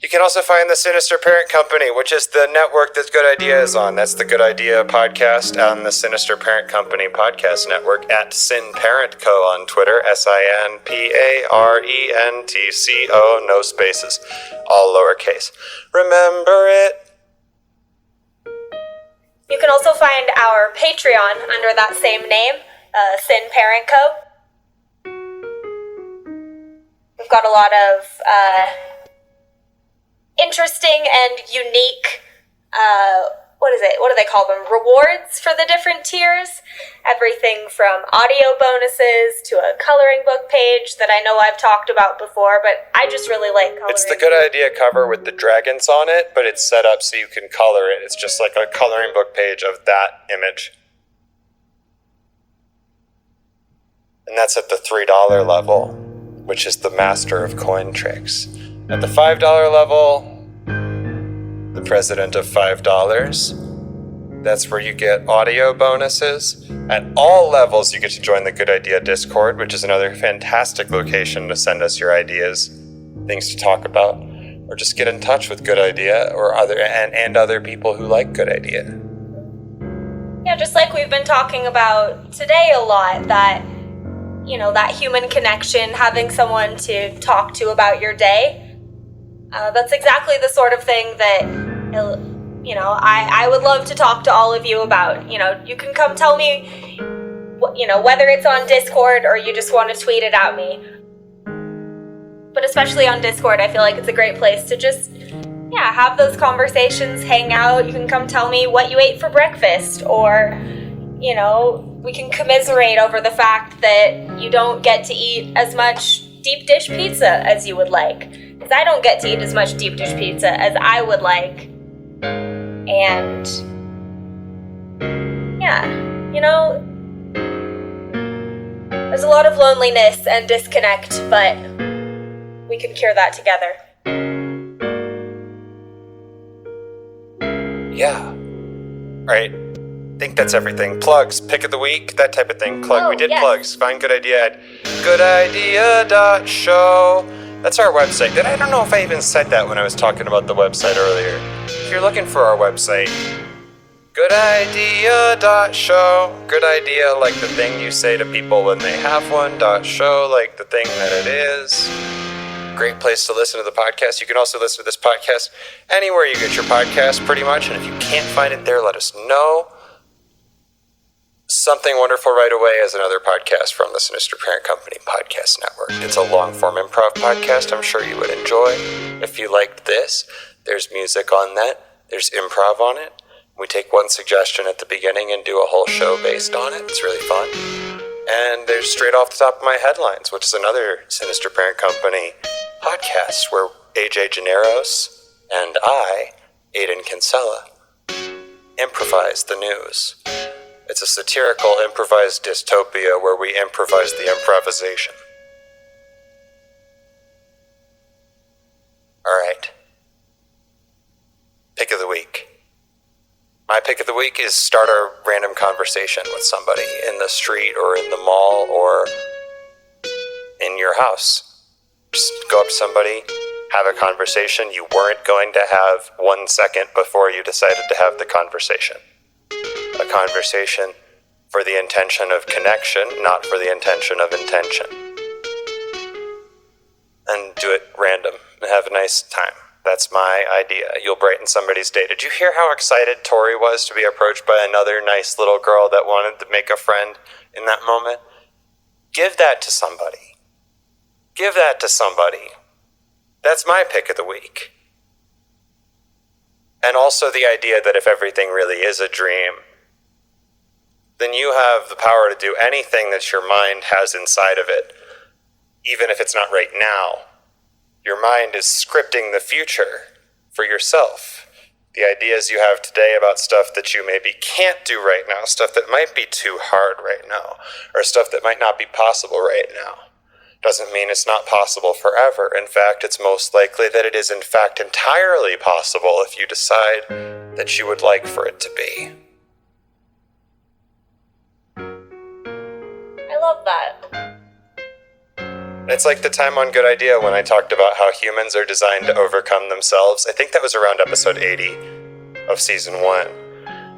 [SPEAKER 4] You can also find the Sinister Parent Company, which is the network that Good Idea is on. That's the Good Idea Podcast on the Sinister Parent Company podcast network at Sin Parent Co. on Twitter, SINPARENTCO, no spaces, all lowercase. Remember it.
[SPEAKER 9] You can also find our Patreon under that same name, Sin Parent Co. We've got a lot of interesting and unique, what do they call them? Rewards for the different tiers. Everything from audio bonuses to a coloring book page that I know I've talked about before, but I just really like coloring.
[SPEAKER 4] It's the Good Idea cover with the dragons on it, but it's set up so you can color it. It's just like a coloring book page of that image. And that's at the $3 level, which is the master of coin tricks. At the $5 level, the president of $5, that's where you get audio bonuses. At all levels, you get to join the Good Idea Discord, which is another fantastic location to send us your ideas, things to talk about, or just get in touch with Good Idea or other people who like Good Idea.
[SPEAKER 6] Yeah, just like we've been talking about today a lot, that, you know, that human connection, having someone to talk to about your day, that's exactly the sort of thing that, you know, I would love to talk to all of you about. You know, you can come tell me, you know, whether it's on Discord or you just want to tweet it at me. But especially on Discord, I feel like it's a great place to just, yeah, have those conversations, hang out. You can come tell me what you ate for breakfast, or, you know, we can commiserate over the fact that you don't get to eat as much deep dish pizza as you would like. Because I don't get to eat as much deep dish pizza as I would like. And, yeah, you know, there's a lot of loneliness and disconnect, but we can cure that together.
[SPEAKER 4] Yeah. All right. I think that's everything. Plugs, pick of the week, that type of thing. Plug. We did plugs. Find Good Idea at goodidea.show. That's our website. I don't know if I even said that when I was talking about the website earlier. If you're looking for our website, goodidea.show. Good idea, like the thing you say to people when they have one. .show, like the thing that it is. Great place to listen to the podcast. You can also listen to this podcast anywhere you get your podcast, pretty much. And if you can't find it there, let us know. Something Wonderful Right Away is another podcast from the Sinister Parent Company Podcast Network. It's a long-form improv podcast I'm sure you would enjoy. If you liked this, there's music on that. There's improv on it. We take one suggestion at the beginning and do a whole show based on it. It's really fun. And there's Straight Off the Top of My Headlines, which is another Sinister Parent Company podcast where AJ Generos and I, Aiden Kinsella, improvise the news. It's a satirical improvised dystopia where we improvise the improvisation. All right. Pick of the week. My pick of the week is start a random conversation with somebody in the street or in the mall or in your house. Just go up to somebody, have a conversation you weren't going to have 1 second before you decided to have the conversation. A conversation for the intention of connection, not for the intention of intention. And do it random and have a nice time. That's my idea. You'll brighten somebody's day. Did you hear how excited Tori was to be approached by another nice little girl that wanted to make a friend in that moment? Give that to somebody. Give that to somebody. That's my pick of the week. And also the idea that if everything really is a dream, then you have the power to do anything that your mind has inside of it, even if it's not right now. Your mind is scripting the future for yourself. The ideas you have today about stuff that you maybe can't do right now, stuff that might be too hard right now, or stuff that might not be possible right now, doesn't mean it's not possible forever. In fact, it's most likely that it is in fact entirely possible if you decide that you would like for it to be.
[SPEAKER 6] I love that.
[SPEAKER 4] It's like the time on Good Idea when I talked about how humans are designed to overcome themselves. I think that was around episode 80 of season 1.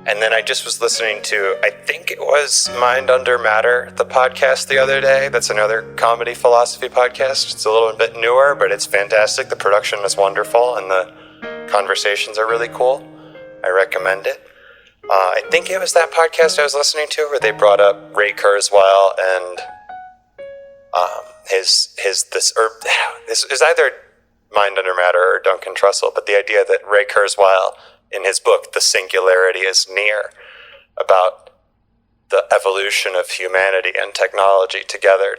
[SPEAKER 4] And then I just was listening to, I think it was Mind Under Matter, the podcast the other day. That's another comedy philosophy podcast. It's a little bit newer, but it's fantastic. The production is wonderful and the conversations are really cool. I recommend it. I think it was that podcast I was listening to where they brought up Ray Kurzweil and this is either Mind Under Matter or Duncan Trussell, but the idea that Ray Kurzweil, in his book, The Singularity is Near, about the evolution of humanity and technology together,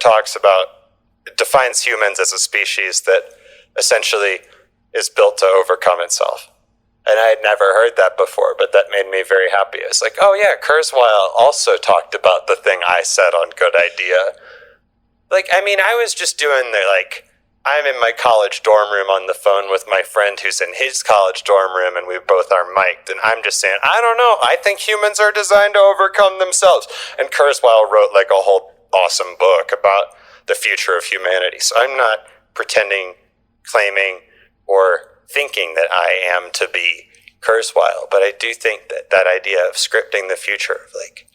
[SPEAKER 4] defines humans as a species that essentially is built to overcome itself. And I had never heard that before, but that made me very happy. It's like, oh yeah, Kurzweil also talked about the thing I said on Good Idea. Like, I mean, I was just doing the, I'm in my college dorm room on the phone with my friend who's in his college dorm room, and we both are mic'd, and I'm just saying, I don't know, I think humans are designed to overcome themselves. And Kurzweil wrote like a whole awesome book about the future of humanity. So I'm not pretending, claiming, or thinking that I am to be Kurzweil, but I do think that that idea of scripting the future, like,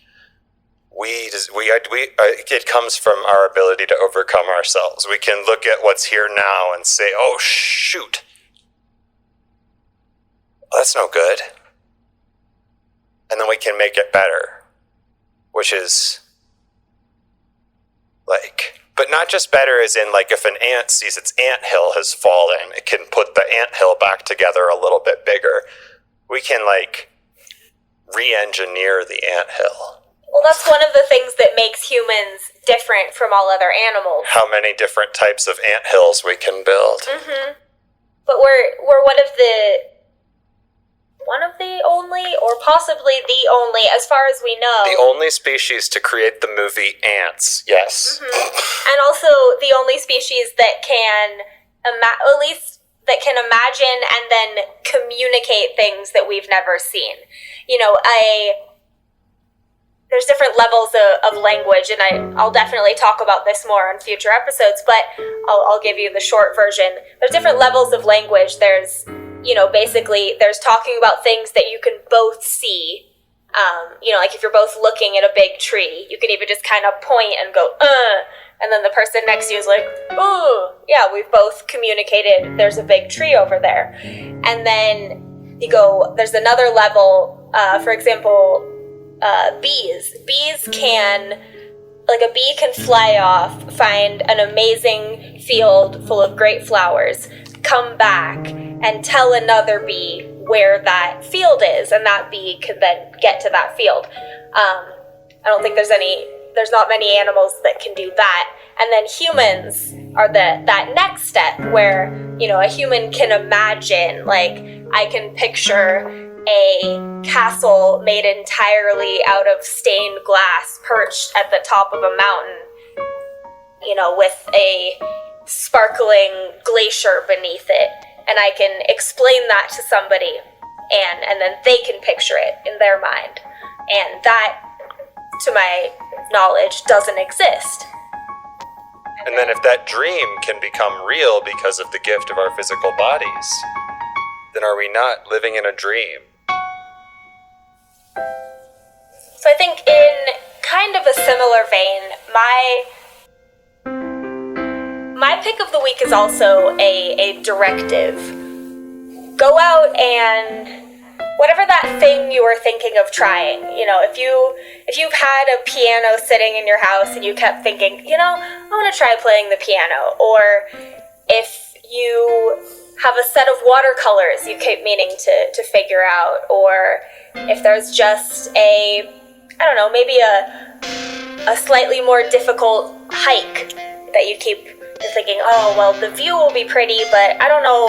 [SPEAKER 4] it comes from our ability to overcome ourselves. We can look at what's here now and say, oh, shoot. That's no good. And then we can make it better, which is like, but not just better as in like if an ant sees its anthill has fallen, it can put the anthill back together a little bit bigger. We can like re-engineer the anthill.
[SPEAKER 6] Well, that's one of the things that makes humans different from all other animals.
[SPEAKER 4] How many different types of anthills we can build.
[SPEAKER 6] Mm-hmm. But we're one of the only, or possibly the only, as far as we know.
[SPEAKER 4] The only species to create the movie Ants, yes.
[SPEAKER 6] Mm-hmm. And also the only species that can, at least that can imagine and then communicate things that we've never seen. You know, there's different levels of language, and I'll definitely talk about this more on future episodes, but I'll give you the short version. There's different levels of language. There's, you know, basically there's talking about things that you can both see. You know, like if you're both looking at a big tree, you can even just kind of point and go, and then the person next to you is like, oh, yeah, we've both communicated there's a big tree over there. And then you go, there's another level, for example, bees. Bees can, like a bee can fly off, find an amazing field full of great flowers, come back and tell another bee where that field is, and that bee can then get to that field. I don't think there's not many animals that can do that. And then humans are that next step where, you know, a human can imagine, like, I can picture a castle made entirely out of stained glass perched at the top of a mountain, you know, with a sparkling glacier beneath it. And I can explain that to somebody, and then they can picture it in their mind. And that, to my knowledge, doesn't exist.
[SPEAKER 4] And then if that dream can become real because of the gift of our physical bodies, then are we not living in a dream?
[SPEAKER 6] So I think in kind of a similar vein, my pick of the week is also a directive. Go out and whatever that thing you were thinking of trying, you know, if you've had a piano sitting in your house and you kept thinking, you know, I want to try playing the piano, or if you have a set of watercolors you keep meaning to figure out, or if there's just maybe a slightly more difficult hike that you keep thinking, oh, well, the view will be pretty, but I don't know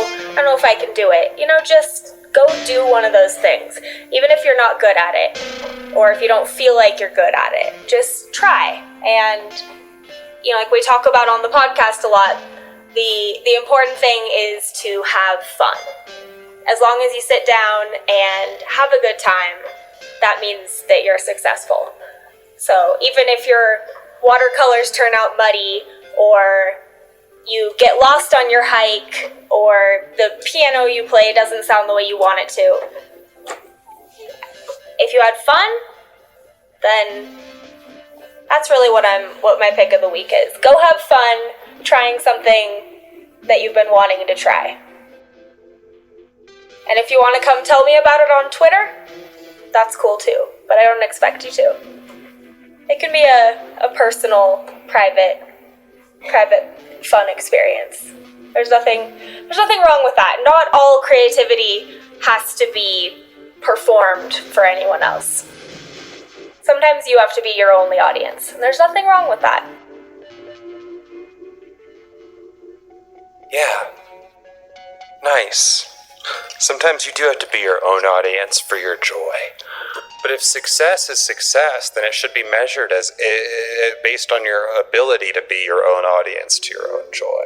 [SPEAKER 6] if I can do it. You know, just go do one of those things. Even if you're not good at it, or if you don't feel like you're good at it, just try. And, you know, like we talk about on the podcast a lot, the important thing is to have fun. As long as you sit down and have a good time, that means that you're successful. So even if your watercolors turn out muddy, or you get lost on your hike, or the piano you play doesn't sound the way you want it to, if you had fun, then that's really what my pick of the week is. Go have fun trying something that you've been wanting to try. And if you want to come tell me about it on Twitter, that's cool too, but I don't expect you to. It can be a personal, private fun experience. There's nothing wrong with that. Not all creativity has to be performed for anyone else. Sometimes you have to be your only audience, and there's nothing wrong with that.
[SPEAKER 4] Yeah. Nice. Sometimes you do have to be your own audience for your joy. But if success is success, then it should be measured as based on your ability to be your own audience to your own joy.